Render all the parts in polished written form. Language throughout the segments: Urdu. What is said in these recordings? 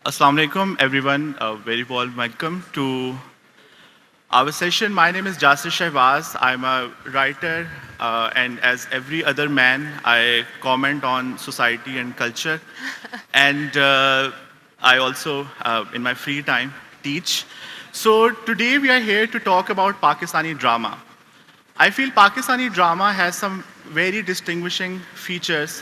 Assalamu alaikum, everyone. A very warm welcome to our session. My name is Jasir Shahbaz. I'm a writer, and as every other man, I comment on society and culture. And I also, in my free time, teach. So today we are here to talk about Pakistani drama. I feel Pakistani drama has some very distinguishing features.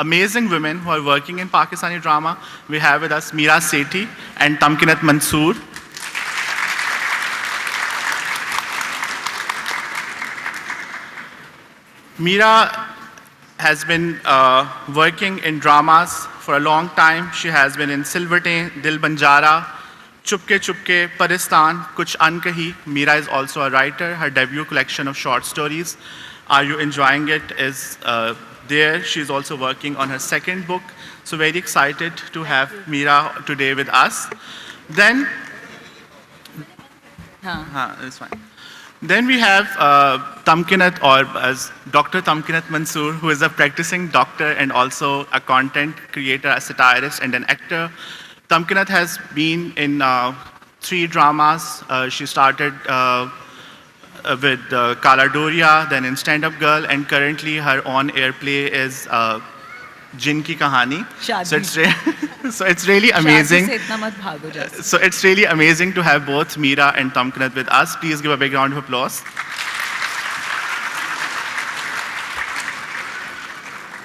amazing women who are working in Pakistani drama. We have with us Meera Sethi and Tamkinat Mansoor. Meera has been working in dramas for a long time. She has been in Silvertain, Dil Banjara, Chupke Chupke, Paristan, Kuch Ankahi. Meera is also a writer. Her debut collection of short stories, Are You Enjoying It, is there. She's also working on her second book. So very excited to have Meera today with us. Then, it's fine. Then we have Tamkinat, or as Dr. Tamkinat Mansoor, who is a practicing doctor and also a content creator, a satirist, and an actor. Tamkinat has been in 3 dramas. She started with Kala Doria, then in Stand Up Girl, and currently her on-air play is Jin Ki Kahani. So it's really amazing. So it's really amazing to have both Meera and Tamkinat with us. Please give a big round of applause.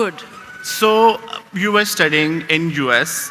good. So you were studying in US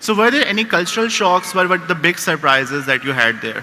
So were there any cultural shocks? What were the big surprises that you had there?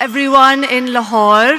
everyone in Lahore.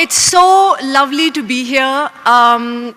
It's so lovely to be here.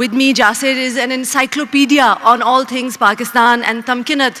with me. Jasir is an encyclopedia on all things Pakistan. And Tamkinat,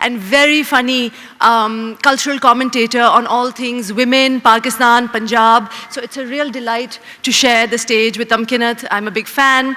and very funny cultural commentator on all things women, Pakistan, Punjab. So it's a real delight to share the stage with Tamkinat. I'm a big fan.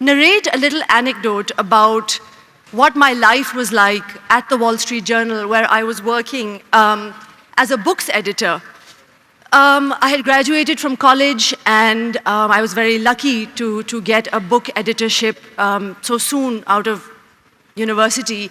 narrate a little anecdote about what my life was like at the Wall Street Journal, where I was working as a books editor. I had graduated from college and I was very lucky to get a book editorship so soon out of university.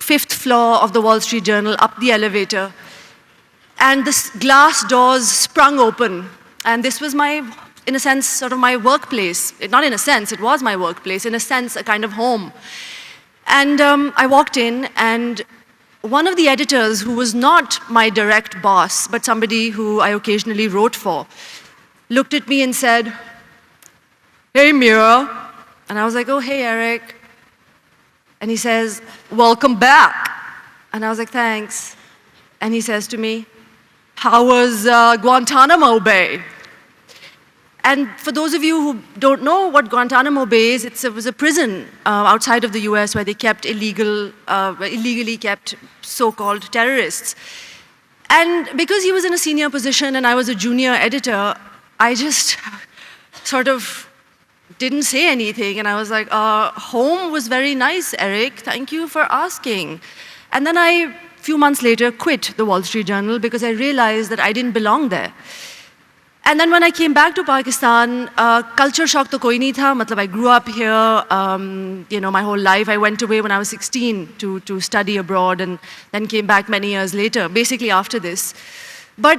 5th floor of the Wall Street Journal, up the elevator, and the glass doors sprung open, and this was my, in a sense, sort of my workplace. Not in a sense, it was my workplace. In a sense, a kind of home. And I walked in, and one of the editors, who was not my direct boss, but somebody who I occasionally wrote for, looked at me and said, "Hey, Meera, And I was like, oh, hey, Eric. And he says, welcome back. And I was like, thanks. And he says to me, how was Guantanamo Bay? And for those of you who don't know what Guantanamo Bay is, it was a prison outside of the US where they kept illegally kept so-called terrorists. And because he was in a senior position and I was a junior editor, I just sort of didn't say anything. And I was like, home was very nice, Eric. Thank you for asking. And then a few months later, quit the Wall Street Journal because I realized that I didn't belong there. And then when I came back to Pakistan, culture shock to koi nahi tha. Matlab, I grew up here, my whole life. I went away when I was 16 to study abroad and then came back many years later, basically after this. But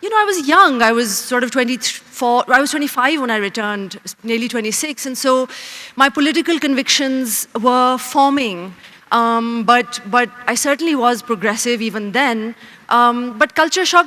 I was young. I was sort of 24, I was 25 when I returned, nearly 26, and so my political convictions were forming. But I certainly was progressive even then. But culture shock,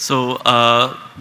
So,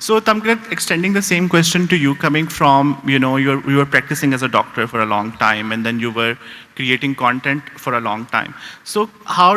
So, Tamkrit, extending the same question to you, coming from, you were practicing as a doctor for a long time, and then you were creating content for a long time. So, how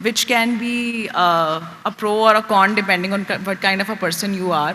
which can be a pro or a con depending on what kind of a person you are,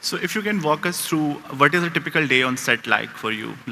So if you can walk us through what is a typical day on set like for you?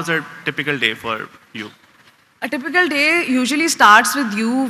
was a typical day for you? A typical day usually starts with you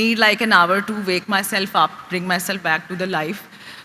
need like an hour to wake myself up, bring myself back to the life.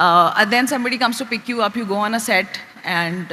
And then somebody comes to pick you up, you go on a set, and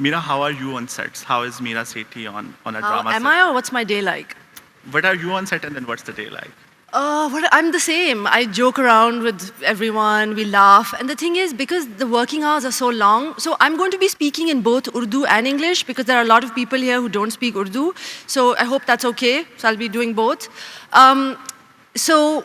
Meera, how are you on sets? How is Meera Sethi on a drama set? Am I, or what's my day like? What are you on set, and then what's the day like? I'm the same. I joke around with everyone, we laugh. And the thing is, because the working hours are so long, so I'm going to be speaking in both Urdu and English, because there are a lot of people here who don't speak Urdu. So I hope that's okay. So I'll be doing both. So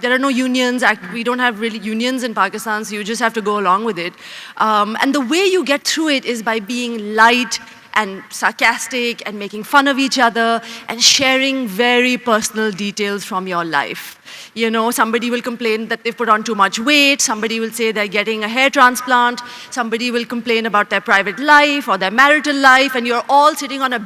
there are no unions, we don't have really unions in Pakistan, so you just have to go along with it. And the way you get through it is by being light and sarcastic and making fun of each other and sharing very personal details from your life. You know, somebody will complain that they've put on too much weight, somebody will say they're getting a hair transplant, somebody will complain about their private life or their marital life, and you're all sitting on a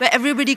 where everybody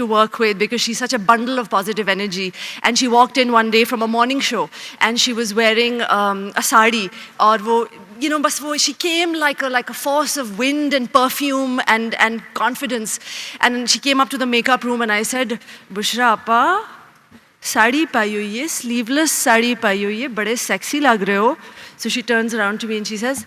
to work with because she's such a bundle of positive energy. And she walked in one day from a morning show and she was wearing a sari, aur wo, you know, bas wo, she came like a force of wind and perfume and confidence. And she came up to the makeup room and I said, Bushra appa, sari payi hui hai, sleeveless sari payi hui hai, bade sexy lag rahe ho. So she turns around to me and she says,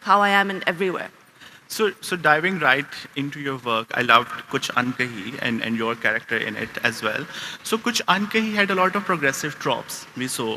how I am in everywhere. So diving right into your work, I loved Kuch Ankahi and your character in it as well. So Kuch Ankahi had a lot of progressive tropes we saw,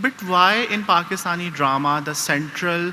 But why in Pakistani drama the central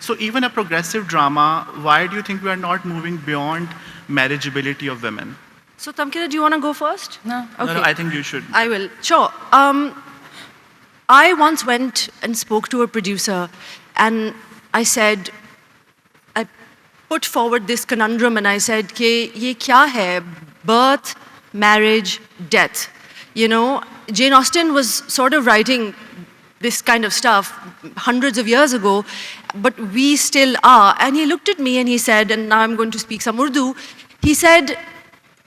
So even a progressive drama, why do you think we are not moving beyond marriageability of women? So Tamkina, do you want to go first? No. Okay. No, I think you should. I will. Sure. I once went and spoke to a producer and I said, I put forward this conundrum and I said, ke ye kya hai? Birth, marriage, death. You know, Jane Austen was sort of writing this kind of stuff hundreds of years ago, but we still are. And he looked at me and he said, and now I'm going to speak some Urdu, he said,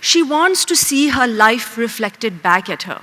she wants to see her life reflected back at her.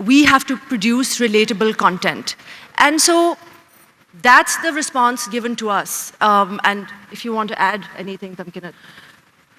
we have to produce relatable content. And so that's the response given to us. And if you want to add anything, Tamkina.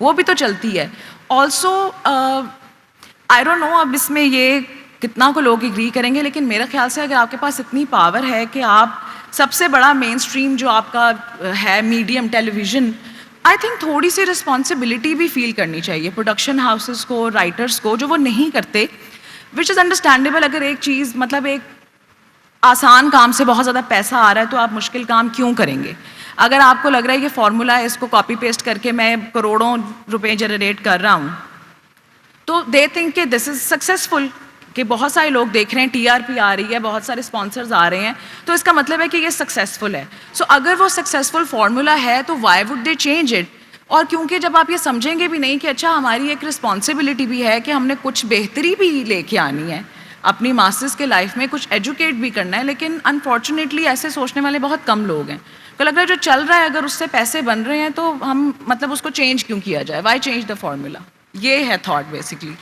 وہ بھی تو چلتی ہے. آلسو آئی ڈونٹ نو اب اس میں یہ کتنا کو لوگ اگری کریں گے, لیکن میرا خیال سے اگر آپ کے پاس اتنی پاور ہے کہ آپ سب سے بڑا مین اسٹریم جو آپ کا ہے medium television, I think تھوڑی سی رسپانسبلٹی بھی فیل کرنی چاہیے پروڈکشن ہاؤسز کو, رائٹرس کو, جو وہ نہیں کرتے, وچ از انڈرسٹینڈیبل. اگر ایک چیز مطلب ایک آسان کام سے بہت زیادہ پیسہ آ رہا ہے تو آپ مشکل کام کیوں کریں گے؟ اگر آپ کو لگ رہا ہے یہ فارمولا ہے, اس کو کاپی پیسٹ کر کے میں کروڑوں روپے جنریٹ کر رہا ہوں, تو دے تھنک کہ دس از سکسیزفل, کہ بہت سارے لوگ دیکھ رہے ہیں, ٹی آر پی آ رہی ہے, بہت سارے اسپانسرز آ رہے ہیں, تو اس کا مطلب ہے کہ یہ سکسیزفل ہے. سو اگر وہ سکسیزفل فارمولا ہے تو Y would they change it? اور کیونکہ جب آپ یہ سمجھیں گے بھی نہیں کہ اچھا ہماری ایک رسپانسبلٹی بھی ہے کہ ہم نے کچھ بہتری بھی لے کے آنی ہے اپنی ماسٹرز کے لائف میں, کچھ ایجوکیٹ بھی کرنا ہے, لیکن انفارچونیٹلی ایسے سوچنے والے بہت کم لوگ ہیں. تو لگ رہا ہے جو چل رہا ہے اگر اس سے پیسے بن رہے ہیں تو ہم مطلب اس کو چینج کیوں کیا جائے, وائی چینج دا فارمولا, یہ ہے تھاٹ بیسکلی.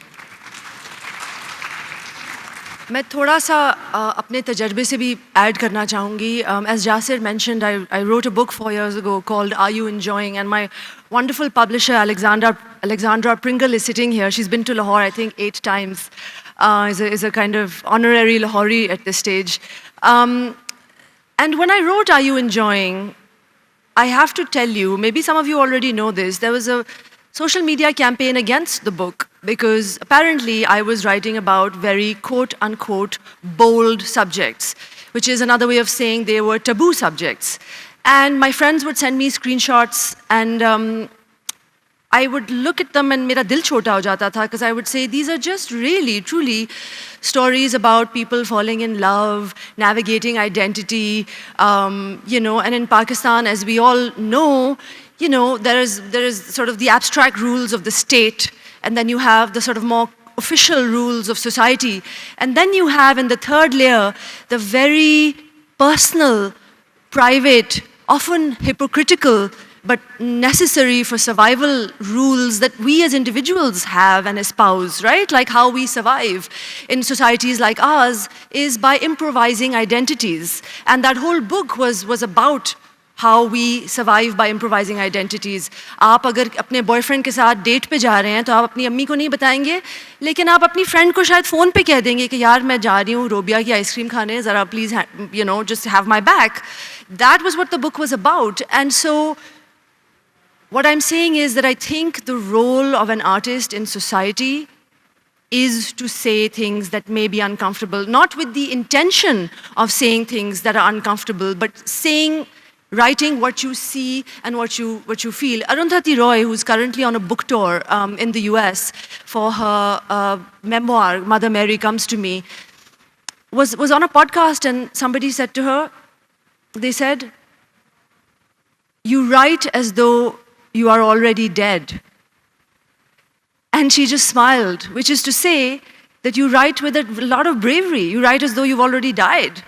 میں تھوڑا سا اپنے تجربے سے بھی ایڈ کرنا چاہوں گی. As Jasir mentioned, I wrote a book 4 years ago called Are You Enjoying? And my wonderful publisher Alexandra Pringle is sitting here. She's been to Lahore I think 8 times. Is a kind of honorary Lahori at this stage. And when I wrote Are You Enjoying? I have to tell you, maybe some of you already know this, there was a social media campaign against the book because apparently I was writing about very quote-unquote bold subjects, which is another way of saying they were taboo subjects. And my friends would send me screenshots and I would look at them and mera dil chota ho jata tha because I would say these are just really, truly stories about people falling in love, navigating identity, and in Pakistan, as we all know, there is sort of the abstract rules of the state, and then you have the sort of more official rules of society, and then you have in the third layer the very personal, private, often hypocritical, but necessary for survival rules that we as individuals have and espouse, right? Like how we survive in societies like ours is by improvising identities. And that whole book was about how we survive by improvising identities. آپ اگر اپنے بوائے فرینڈ کے ساتھ ڈیٹ پہ جا رہے ہیں تو آپ اپنی امی کو نہیں بتائیں گے, لیکن آپ اپنی فرینڈ کو شاید فون پہ کہہ دیں گے کہ یار میں جا رہی ہوں روبیا کی آئس کریم کھانے, ذرا please just have my back. That was what the book was about. And so what I'm saying is that I think the role of an artist in society is to say things that may be uncomfortable, not with the intention of saying things that are uncomfortable, but writing what you see and what you feel. Arundhati Roy, who's currently on a book tour in the US for her memoir, Mother Mary Comes to Me, was on a podcast and somebody said to her, they said, you write as though you are already dead. And she just smiled, which is to say that you write with a lot of bravery. You write as though you've already died.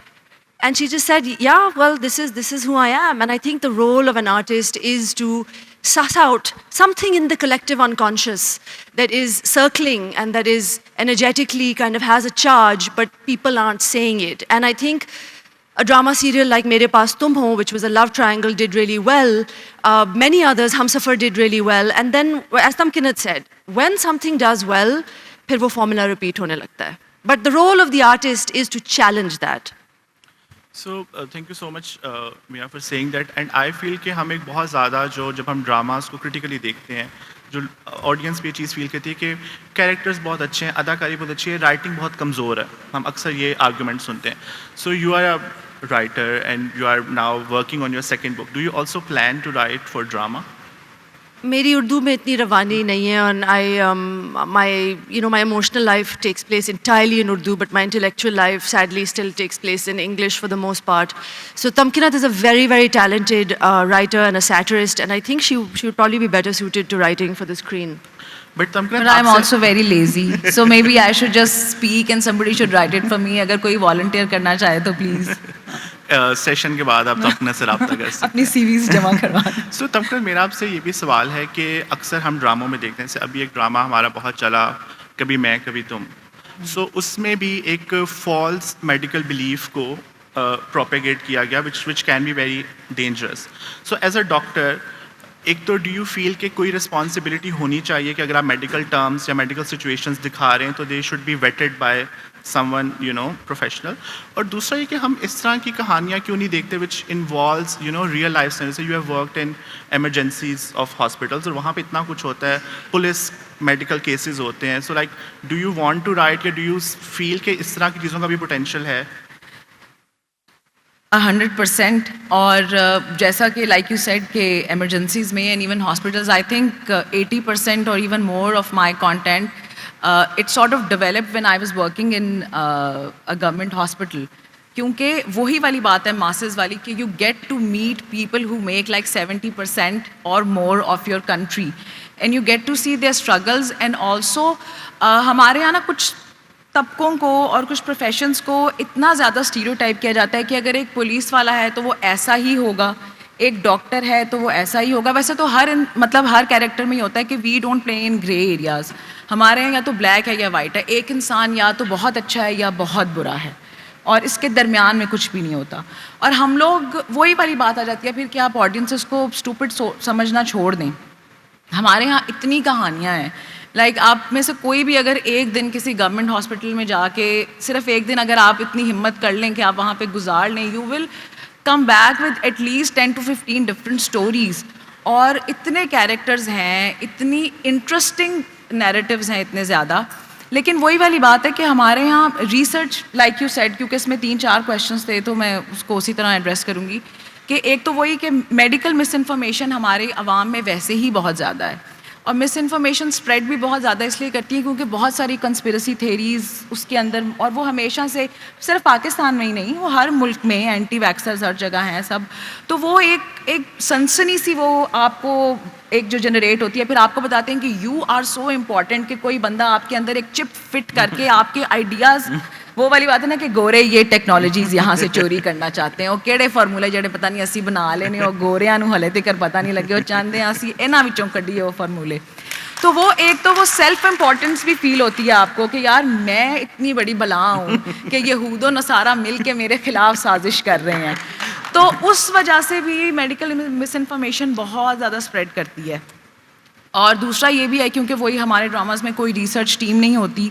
And she just said, yeah, well, this is who I am. And I think the role of an artist is to suss out something in the collective unconscious that is circling and that is energetically kind of has a charge, but people aren't saying it. And I think a drama serial like Mere Paas Tum Ho, which was a love triangle, did really well. Many others, Humsafar did really well. And then, as Tamkinat said, when something does well, phir wo formula repeat hone lagta hai. But the role of the artist is to challenge that. So, thank you so much, Mia, for saying that. And I feel کہ ہم ایک بہت زیادہ جب ہم ڈراماز کو کرٹیکلی دیکھتے ہیں, جو آڈینس بھی یہ چیز فیل کرتی ہے کہ کیریکٹرز بہت اچھے ہیں, اداکاری بہت اچھی ہے, رائٹنگ بہت کمزور ہے. ہم اکثر یہ آرگومنٹ سنتے ہیں. So you are a writer and you are now working on your second book. Do you also plan to write for drama? میری اردو میں اتنی روانی نہیں ہے, اور my emotional life takes place entirely in Urdu, but my intellectual life sadly still takes place in English for the most part. So Tamkinat is a very, very talented writer and a satirist, and I think she would probably be better suited to writing for the screen. But Tamkinat, I'm also very lazy, so maybe I should just speak and somebody should write it for me. اگر کوئی volunteer کرنا چاہے تو please. سیشن کے بعد آپ تمکنت سے رابطہ کر سکتے اپنی سی ویز جمع کروا. سو تمکنت, میرا آپ سے یہ بھی سوال ہے کہ اکثر ہم ڈراموں میں دیکھتے ہیں, جیسے ابھی ایک ڈرامہ ہمارا بہت چلا, کبھی میں کبھی تم. سو اس میں بھی ایک فالس میڈیکل بلیف کو پروپیگیٹ کیا گیا, which can be very dangerous. So as a doctor, ایک تو ڈو یو فیل کہ کوئی رسپانسبلٹی ہونی چاہیے کہ اگر آپ میڈیکل ٹرمس یا میڈیکل سچویشنز دکھا رہے ہیں تو they should be vetted by someone professional. اور دوسرا یہ کہ ہم اس طرح کی کہانیاں کیوں نہیں دیکھتے which involves real life sense. You have worked in emergencies of hospitals اور وہاں پہ اتنا کچھ ہوتا ہے, پولیس میڈیکل کیسز ہوتے ہیں. So like do you want to write یا ڈو یو فیل کہ اس طرح کی چیزوں کا بھی پوٹینشیل ہے؟ 100%. اور جیسا کہ لائک یو سیڈ کہ ایمرجنسیز میں and even hospitals, I think 80% اور even more of my content it sort of developed when I was working in government hospital. کیونکہ وہی والی بات ہے ماسز والی کہ you get to meet people who make like 70% اور more of your country and you get to see their struggles. And also ہمارے یہاں نا کچھ طبقوں کو اور کچھ پروفیشنز کو اتنا زیادہ اسٹیریوٹائپ کیا جاتا ہے کہ اگر ایک پولیس والا ہے تو وہ ایسا ہی ہوگا, ایک ڈاکٹر ہے تو وہ ایسا ہی ہوگا. ویسے تو ہر کیریکٹر میں ہی ہوتا ہے کہ we don't play in grey areas. ہمارے یہاں یا تو بلیک ہے یا وائٹ ہے, ایک انسان یا تو بہت اچھا ہے یا بہت برا ہے, اور اس کے درمیان میں کچھ بھی نہیں ہوتا. اور ہم لوگ وہی والی بات آ جاتی ہے پھر کہ آپ آڈینسز کو اسٹوپڈ سمجھنا چھوڑ دیں. ہمارے یہاں اتنی کہانیاں ہیں, لائک آپ میں سے کوئی بھی اگر ایک دن کسی گورنمنٹ ہاسپٹل میں جا کے صرف ایک دن اگر آپ اتنی ہمت کر لیں کہ آپ وہاں پہ گزار لیں, you will come back with at least 10 to 15 different stories. اور اتنے کیریکٹرز ہیں, اتنی انٹرسٹنگ نیریٹیوز ہیں, اتنے زیادہ. لیکن وہی والی بات ہے کہ ہمارے یہاں ریسرچ لائک یو سیڈ, کیونکہ اس میں 3-4 کویشچنس تھے تو میں اس کو اسی طرح ایڈریس کروں گی کہ ایک تو وہی کہ میڈیکل مس انفارمیشن ہمارے عوام میں ویسے ہی بہت زیادہ ہے, اور مس انفارمیشن اسپریڈ بھی بہت زیادہ اس لیے کرتی ہے کیونکہ بہت ساری کنسپریسی تھیریز اس کے اندر, اور وہ ہمیشہ سے صرف پاکستان میں ہی نہیں, وہ ہر ملک میں اینٹی ویکسرز ہر جگہ ہیں سب. تو وہ ایک سنسنی سی وہ آپ کو ایک جو جنریٹ ہوتی ہے, پھر آپ کو بتاتے ہیں کہ یو آر سو امپورٹنٹ کہ کوئی بندہ آپ کے اندر ایک چپ فٹ کر کے آپ کے آئیڈیاز, وہ والی بات ہے نا کہ گورے یہ ٹیکنالوجیز یہاں سے چوری کرنا چاہتے ہیں, وہ کہڑے فارمولے جڑے پتہ نہیں اسی بنا لینے, اور گوریاں نو ہلے تک پتہ نہیں لگے وہ چاہتے ہیں اسی انہاں وچوں کڈیے وہ فارمولے. تو وہ ایک تو وہ سیلف امپورٹنس بھی فیل ہوتی ہے آپ کو کہ یار میں اتنی بڑی بلا ہوں کہ یہود و نصارہ مل کے میرے خلاف سازش کر رہے ہیں. تو اس وجہ سے بھی میڈیکل مس انفارمیشن بہت زیادہ اسپریڈ کرتی ہے. اور دوسرا یہ بھی ہے کیونکہ وہی ہمارے ڈراماز میں کوئی ریسرچ ٹیم نہیں ہوتی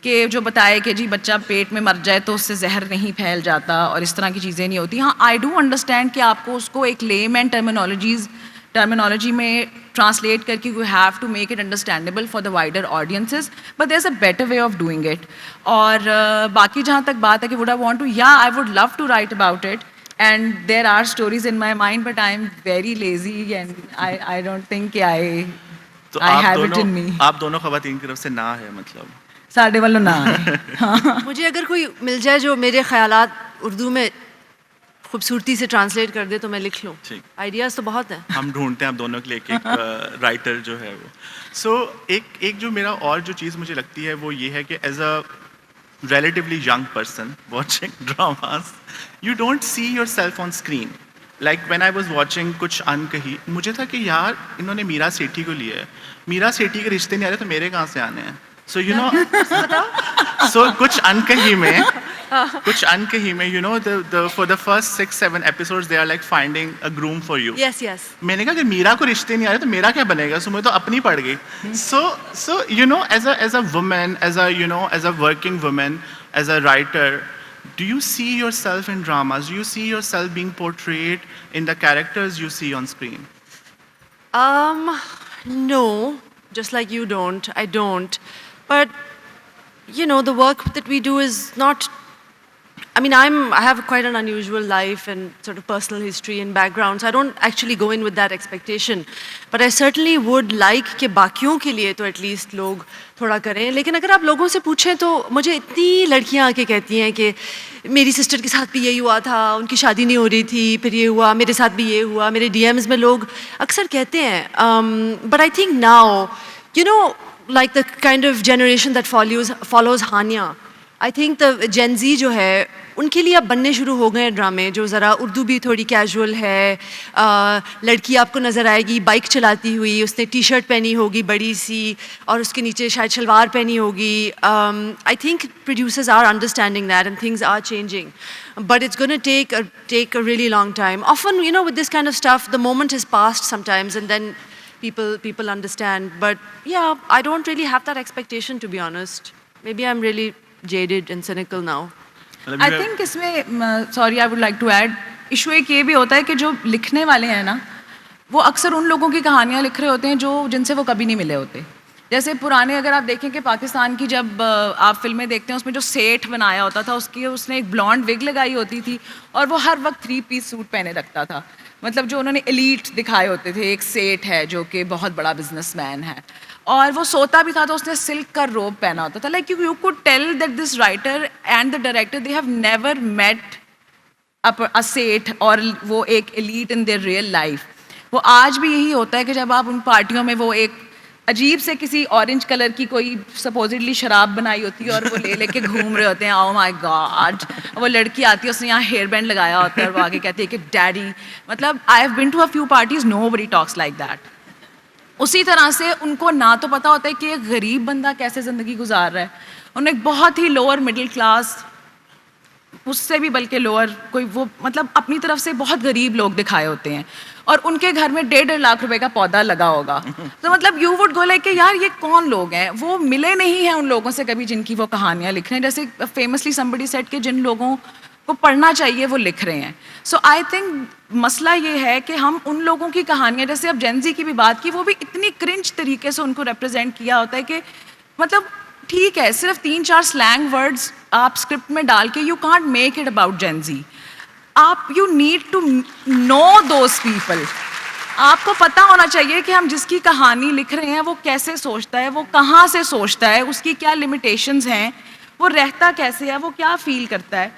کہ جو بتائے کہ جی بچہ پیٹ میں مر جائے تو اس سے زہر نہیں پھیل جاتا, اور اس طرح کی چیزیں نہیں ہوتی. ہاں آئی ڈو انڈرسٹینڈ کہ آپ کو اس کو ایک لیم اینڈ ٹرمینالوجی میں ٹرانسلیٹ کر کے you have to make it understandable for the wider audiences, but there is a better way of doing it. اور باقی جہاں تک بات ہے کہ وڈ آئی وانٹ ٹو, یا I would love to write about it, and there are stories in my mind, but I am very lazy and I don't think کہ تو آپ دونوں خواتین کی طرف سے نہ ہے, مطلب ساڈے والوں نہ ہے. مجھے اگر کوئی مل جائے جو میرے خیالات اردو میں خوبصورتی سے ٹرانسلیٹ کر دے تو میں لکھ لوں. آئیڈیاز تو بہت ہیں, ہم ڈھونڈتے ہیں آپ دونوں کے لیے ایک رائٹر جو ہے وہ. سو ایک جو میرا اور جو چیز مجھے لگتی ہے وہ یہ ہے کہ as a relatively young person watching dramas, you don't see your self on screen. Like when I was watching کچھ انکہی, مجھے تھا کہ یار انہوں نے میرا سیٹھی کو لیا ہے, میرا سیٹھی کے رشتے نہیں آ رہے تو میرے کہاں سے آنے ہیں. سو یو نو سو کچھ انکہی میں for the first 6-7 episodes they are like finding a groom for you. Yes. میں نے کہا کہ میرا کوئی رشتے نہیں آ رہے تو میرا کیا بنے گا, سو مجھے تو اپنی پڑ گئی. So you know as a woman, as a working woman, as a writer, do you see yourself in dramas? Do you see yourself being portrayed in the characters you see on screen? No, just like you don't, I don't. But the work that we do is not, I have quite an unusual life and sort of personal history and background, so I don't actually go in with that expectation. But I certainly would like کہ باقیوں کے لیے تو ایٹ لیسٹ لوگ تھوڑا کریں. لیکن اگر آپ لوگوں سے پوچھیں تو مجھے اتنی لڑکیاں آ کے کہتی ہیں کہ میری سسٹر کے ساتھ بھی یہی ہوا تھا, ان کی شادی نہیں ہو رہی تھی, پھر یہ ہوا, میرے ساتھ بھی یہ ہوا. میرے ڈی ایمز میں لوگ اکثر کہتے ہیں. But I think now like the kind of generation that follows Hania, I think the Gen Z جو ہے ان کے لیے اب بننے شروع ہو گئے ہیں ڈرامے جو ذرا اردو بھی تھوڑی کیجول ہے. لڑکی آپ کو نظر آئے گی بائک چلاتی ہوئی, اس نے ٹی شرٹ پہنی ہوگی بڑی سی اور اس کے نیچے شاید شلوار پہنی ہوگی. I think producers are understanding that and things are changing, but it's going to take a really long time. Often, you know, with this kind of stuff, the moment has passed sometimes, and then people understand. But yeah, I don't really have that expectation, to be honest. Maybe I'm really jaded and cynical now. I think اس میں sorry I would like to add issue ایک یہ بھی ہوتا ہے کہ جو لکھنے والے ہیں نا وہ اکثر ان لوگوں کی کہانیاں لکھ رہے ہوتے ہیں جن سے وہ کبھی نہیں ملے ہوتے. جیسے پرانے اگر آپ دیکھیں کہ پاکستان کی جب آپ فلمیں دیکھتے ہیں اس میں جو سیٹھ بنایا ہوتا تھا اس نے ایک بلانڈ وگ لگائی ہوتی تھی اور وہ ہر وقت 3 پیس سوٹ پہنے رکھتا تھا. مطلب جو انہوں نے ایلیٹ دکھائے ہوتے تھے, ایک سیٹھ ہے جو کہ بہت بڑا بزنس مین ہے اور وہ سوتا بھی تھا تو اس نے سلک کا روب پہنا ہوتا تھا. Like you could tell that this writer and the director they have never met a seth اور وہ ایک elite in their real life. وہ آج بھی یہی ہوتا ہے کہ جب آپ ان پارٹیوں میں وہ ایک عجیب سے کسی اورنج کلر کی کوئی سپوزڈلی شراب بنائی ہوتی ہے اور وہ لے کے گھوم رہے ہوتے ہیں, او مائی گاڈ, وہ لڑکی آتی ہے اس نے یہاں ہیئر بینڈ لگایا ہوتا ہے اور وہ آگے کہتی ہے کہ ڈیڈی. مطلب I have been to a few parties, nobody talks like that. اسی طرح سے ان کو نہ تو پتہ ہوتا ہے کہ ایک غریب بندہ کیسے زندگی گزار رہا ہے, انہیں ایک بہت ہی لوور مڈل کلاس, اس سے بھی بلکہ لوور کوئی وہ مطلب اپنی طرف سے بہت غریب لوگ دکھائے ہوتے ہیں اور ان کے گھر میں 1.5 لاکھ روپے کا پودا لگا ہوگا. تو مطلب یو وڈ گو لائک کہ یار یہ کون لوگ ہیں, وہ ملے نہیں ہیں ان لوگوں سے کبھی جن کی وہ کہانیاں لکھ رہے ہیں. جیسے فیمسلی somebody said کہ جن لوگوں کو پڑھنا چاہیے وہ لکھ رہے ہیں. سو آئی تھنک مسئلہ یہ ہے کہ ہم ان لوگوں کی کہانیاں, جیسے اب جین زی کی بھی بات کی, وہ بھی اتنی کرنچ طریقے سے ان کو ریپرزینٹ کیا ہوتا ہے کہ مطلب ٹھیک ہے صرف 3-4 سلینگ ورڈز آپ اسکرپٹ میں ڈال کے you can't make it about Gen Z. آپ you need to know those people. آپ کو پتہ ہونا چاہیے کہ ہم جس کی کہانی لکھ رہے ہیں وہ کیسے سوچتا ہے, وہ کہاں سے سوچتا ہے, اس کی کیا لمیٹیشنز ہیں, وہ رہتا کیسے ہے, وہ کیا فیل کرتا ہے.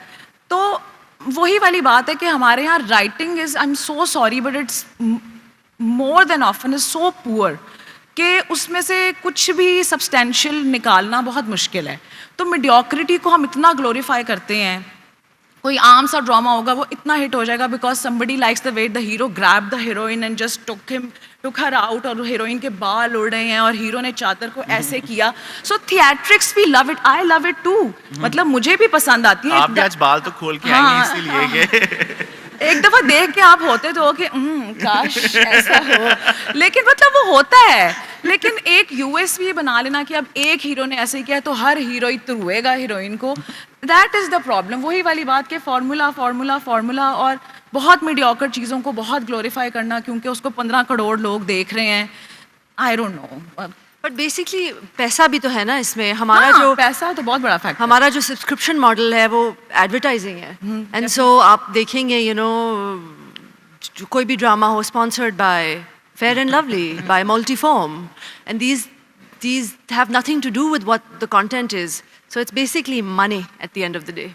تو وہی والی بات ہے کہ ہمارے یہاں writing is, I am so sorry but it's more than often is so poor کہ اس میں سے کچھ بھی سبسٹینشیل نکالنا بہت مشکل ہے. تو میڈیوکریٹی کو ہم اتنا گلوریفائی کرتے ہیں. کوئی عام سا ڈرامہ ہوگا وہ اتنا ہٹ ہو جائے گا because somebody likes the way the hero grabbed the heroine and just took her out, اور ہیروئن کے بال اڑ رہے ہیں اور ہیرو نے چادر کو ایسے کیا. سو theatrics we love it, I love it too. مطلب مجھے بھی پسند آتی ہے. آپ بھی آج بال تو کھول کے آئیں گے اسی لیے کہ ایک دفعہ دیکھ کے آپ ہوتے تو کہ کاش ایسا ہو, لیکن مطلب وہ ہوتا ہے. لیکن ایک یو ایس پی بنا لینا کہ اب ایک ہیرو نے ایسے کیا تو ہر ہیرو تروے گا ہیروئن کو, دیٹ از دا پرابلم. وہی والی بات کہ فارمولا اور بہت میڈیوکر چیزوں کو بہت گلوریفائی کرنا کیونکہ اس کو 15 کروڑ لوگ دیکھ رہے ہیں. I don't know, but basically پیسہ بھی تو ہے نا اس میں. ہمارا جو پیسہ تو بہت بڑا فیکٹر, ہمارا جو سبسکرپشن ماڈل ہے وہ ایڈورٹائزنگ ہے. اینڈ سو آپ دیکھیں گے یو نو کوئی بھی ڈرامہ ہو sponsored by Fair and Lovely, by multi form, and these have nothing to do with what the content is. So it's basically money at the end of the day.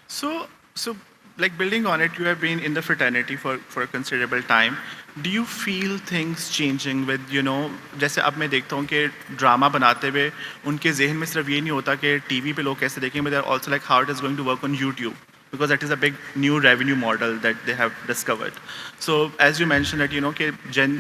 So like building on it, you have been in the fraternity for a considerable time. Do you feel things changing with, you know, جیسے اب میں دیکھتا ہوں کہ ڈرامہ بناتے ہوئے ان کے ذہن میں صرف یہ نہیں ہوتا کہ ٹی وی پہ لوگ کیسے دیکھیں, but they're also like how it is going to work on YouTube, because that is a big new revenue model that they have discovered. So as you mentioned that, you know, کہ جن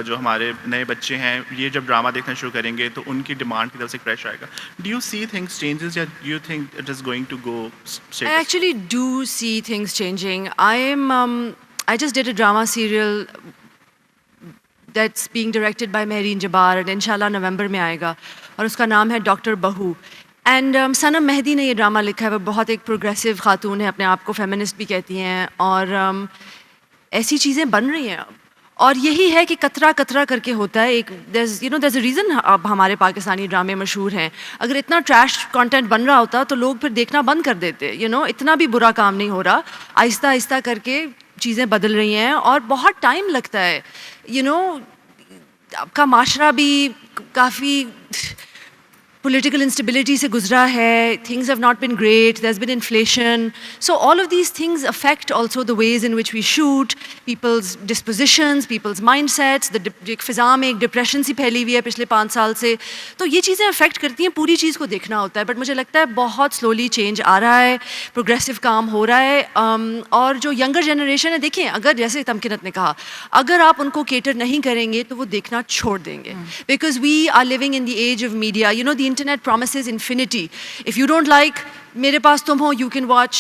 جو ہمارے نئے بچے ہیں یہ جب ڈرامہ دیکھنا شروع کریں گے تو ان کی ڈیمانڈ کی طرف سے کریش آئے گا. Do you see things changes, or do you think it is going to go straight? I actually do see things changing. I just did a drama serial that's being directed by Mehreen Jabbar, and inshallah نومبر میں آئے گا, اور اس کا نام ہے ڈاکٹر بہو. اینڈ سنم مہدی نے یہ ڈرامہ لکھا ہے. وہ بہت ایک پروگریسو خاتون ہے, اپنے آپ کو فیمنسٹ بھی کہتی ہیں, اور ایسی چیزیں بن رہی ہیں اب. اور یہی ہے کہ قطرہ قطرہ کر کے ہوتا ہے. ایک there's a reason اب ہمارے پاکستانی ڈرامے مشہور ہیں. اگر اتنا ٹریش کانٹینٹ بن رہا ہوتا تو لوگ پھر دیکھنا بند کر دیتے. اتنا بھی برا کام نہیں ہو رہا. آہستہ آہستہ کر کے چیزیں بدل رہی ہیں اور بہت ٹائم لگتا ہے. آپ کا معاشرہ بھی کافی political instability se guzra hai, things have not been great, there's been inflation. So all of these things affect also the ways in which we shoot, people's dispositions, people's mindsets, the fضا میں ایک ڈپریشن سی پھیلی ہوئی ہے پچھلے 5 سال سے. تو یہ چیزیں افیکٹ کرتی ہیں, پوری چیز کو دیکھنا ہوتا ہے. بٹ مجھے لگتا ہے بہت سلولی چینج آ رہا ہے, پروگریسو کام ہو رہا ہے. اور جو ینگر جنریشن ہے, دیکھیں اگر جیسے تمکنت نے کہا, اگر آپ ان کو کیٹر نہیں کریں گے تو وہ دیکھنا چھوڑ دیں گے. Because we are living in the age of media. You know the internet promises infinity. If you don't like mere paas tum ho, you can watch,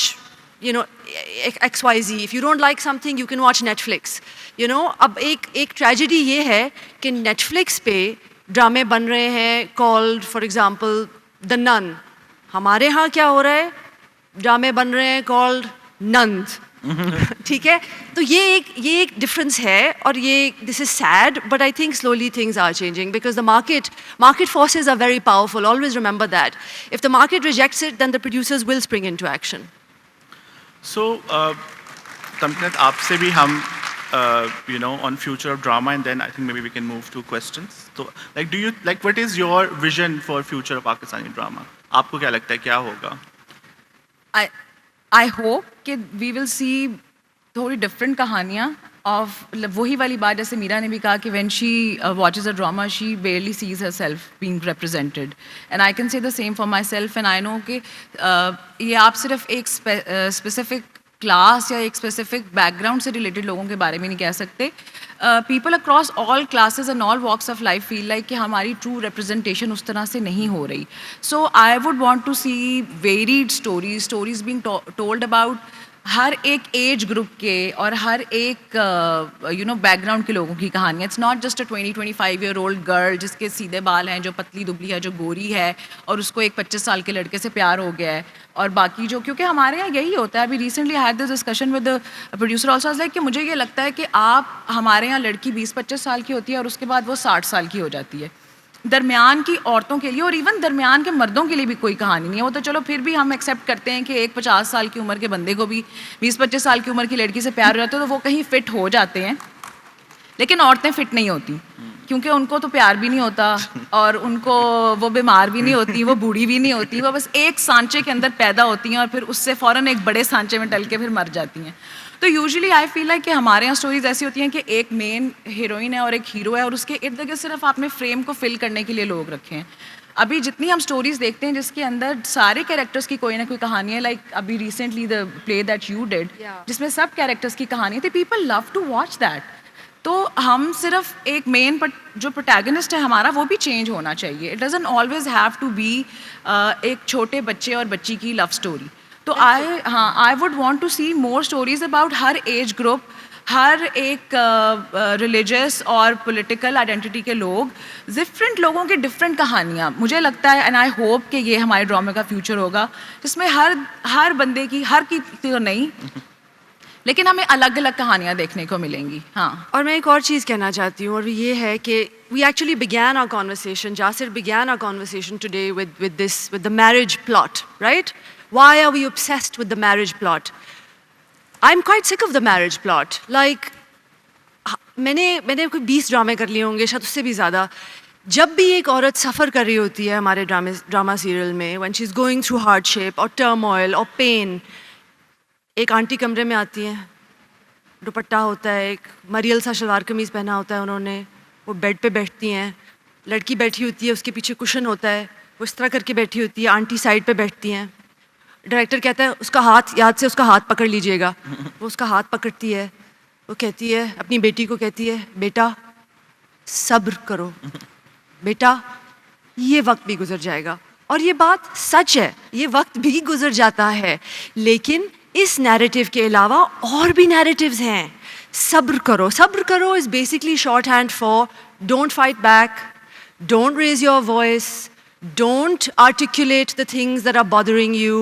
you know, XYZ. If you don't like something, you can watch Netflix. You know, ab ek tragedy ye hai کہ Netflix pe ڈرامے بن رہے ہیں called for example The Nun. ہمارے ہاں کیا ہو رہا ہے, ڈرامے بن رہے ہیں called Nuns. ٹھیک ہے, تو یہ ایک ڈفرینس ہے, اور یہ this is sad, but I think slowly things are changing because the market forces are very powerful. Always remember that. If the market rejects it, then the producers will spring into action. So, Tamkinat, آپ سے بھی ہم you know, on future of drama, and then I think maybe we can move to questions. So, like, do you like, what is your vision for future of Pakistani drama? آپ کو کیا لگتا ہے کیا ہوگا؟ I hope کہ we will see تھوڑی ڈفرینٹ کہانیاں آف وہی والی بات جیسے میرا نے بھی کہا کہ when she watches a drama she barely sees herself being represented, and I can say the same for myself. And I know کہ یہ آپ صرف ایک specific کلاس یا ایک اسپیسیفک بیک گراؤنڈ سے ریلیٹڈ لوگوں کے بارے میں نہیں کہہ سکتے. People across all classes and all walks of life feel like کہ ہماری ٹرو ریپرزنٹیشن اس طرح سے نہیں ہو رہی. So I would want to see varied stories being told about ہر ایک ایج گروپ کے اور ہر ایک یو نو بیک گراؤنڈ کے لوگوں کی کہانیاں. It's not just a 20-25 year old girl جس کے سیدھے بال ہیں, جو پتلی دبلی ہے, جو گوری ہے, اور اس کو ایک 25 سال کے لڑکے سے پیار ہو گیا ہے. اور باقی جو, کیونکہ ہمارے یہاں یہی ہوتا ہے. ابھی recently I had this discussion with producer also like کہ مجھے یہ لگتا ہے کہ آپ ہمارے یہاں لڑکی 20-25 سال کی ہوتی ہے اور اس کے بعد وہ 60 سال کی ہو جاتی ہے. درمیان کی عورتوں کے لیے اور ایون درمیان کے مردوں کے لیے بھی کوئی کہانی نہیں ہے. وہ تو چلو پھر بھی ہم ایکسیپٹ کرتے ہیں کہ ایک 50 سال کی عمر کے بندے کو بھی 20-25 سال کی عمر کی لڑکی سے پیار ہو جاتا ہے تو وہ کہیں فٹ ہو جاتے ہیں. لیکن عورتیں فٹ نہیں ہوتی کیونکہ ان کو تو پیار بھی نہیں ہوتا اور ان کو وہ بیمار بھی نہیں ہوتی, وہ بوڑھی بھی نہیں ہوتی, وہ بس ایک سانچے کے اندر پیدا ہوتی ہیں اور پھر اس سے فوراً ایک بڑے سانچے میں ڈل کے پھر مر جاتی ہیں. تو یوزلی آئی فیل لائک کہ ہمارے یہاں اسٹوریز ایسی ہوتی ہیں کہ ایک مین ہیروئن ہے اور ایک ہیرو ہے اور اس کے ارد گرد صرف آپ نے فریم کو فل کرنے کے لیے لوگ رکھے ہیں. ابھی جتنی ہم اسٹوریز دیکھتے ہیں جس کے اندر سارے کیریکٹرس کی کوئی نہ کوئی کہانی ہے, لائک ابھی recently the play that you did جس میں سب کیریکٹرس کی کہانی تھی, people love to watch that. تو ہم صرف ایک مین جو پروٹیگنسٹ ہے ہمارا وہ بھی چینج ہونا چاہیے. It doesn't always have to be ایک چھوٹے بچے اور بچی کی لو اسٹوری. تو I would want to see more stories about ہر ایج گروپ, ہر ایک ریلیجس اور پولیٹیکل آئیڈینٹی کے لوگ, ڈفرینٹ لوگوں کی ڈفرینٹ کہانیاں. مجھے لگتا ہے اینڈ آئی ہوپ کہ یہ ہمارے ڈرامے کا فیوچر ہوگا جس میں ہر بندے کی ہر کی تو نہیں لیکن ہمیں الگ الگ کہانیاں دیکھنے کو ملیں گی. ہاں, اور میں ایک اور چیز کہنا چاہتی ہوں, اور یہ ہے کہ we actually began our conversation, Jasir began our conversation today with the marriage plot, right? Why are we obsessed with the marriage plot? I'm quite sick of the marriage plot. Like, میں نے کوئی 20 ڈرامے کر لیے ہوں گے, شاید اس سے بھی زیادہ. جب بھی ایک عورت سفر کر رہی ہوتی ہے ہمارے ڈرامہ سیریل میں, when she's going through hardship or turmoil or pain, ایک آنٹی کمرے میں آتی ہیں, دوپٹہ ہوتا ہے, ایک مریل سا شلوار قمیض پہنا ہوتا ہے انہوں نے, وہ بیڈ پہ بیٹھتی ہیں, لڑکی بیٹھی ہوتی ہے, اس کے پیچھے کشن ہوتا ہے, وہ اس طرح کر کے بیٹھی ہوتی ہے, آنٹی سائڈ پہ بیٹھتی ہیں. ڈائریکٹر کہتا ہے اس کا ہاتھ, یاد سے اس کا ہاتھ پکڑ لیجئے گا. وہ اس کا ہاتھ پکڑتی ہے, وہ کہتی ہے اپنی بیٹی کو, کہتی ہے بیٹا صبر کرو, بیٹا یہ وقت بھی گزر جائے گا. اور یہ بات سچ ہے, یہ وقت بھی گزر جاتا ہے, لیکن اس نیریٹیو کے علاوہ اور بھی نیریٹیوز ہیں. صبر کرو, صبر کرو is basically short hand for don't fight back, don't raise your voice, don't articulate the things that are bothering you,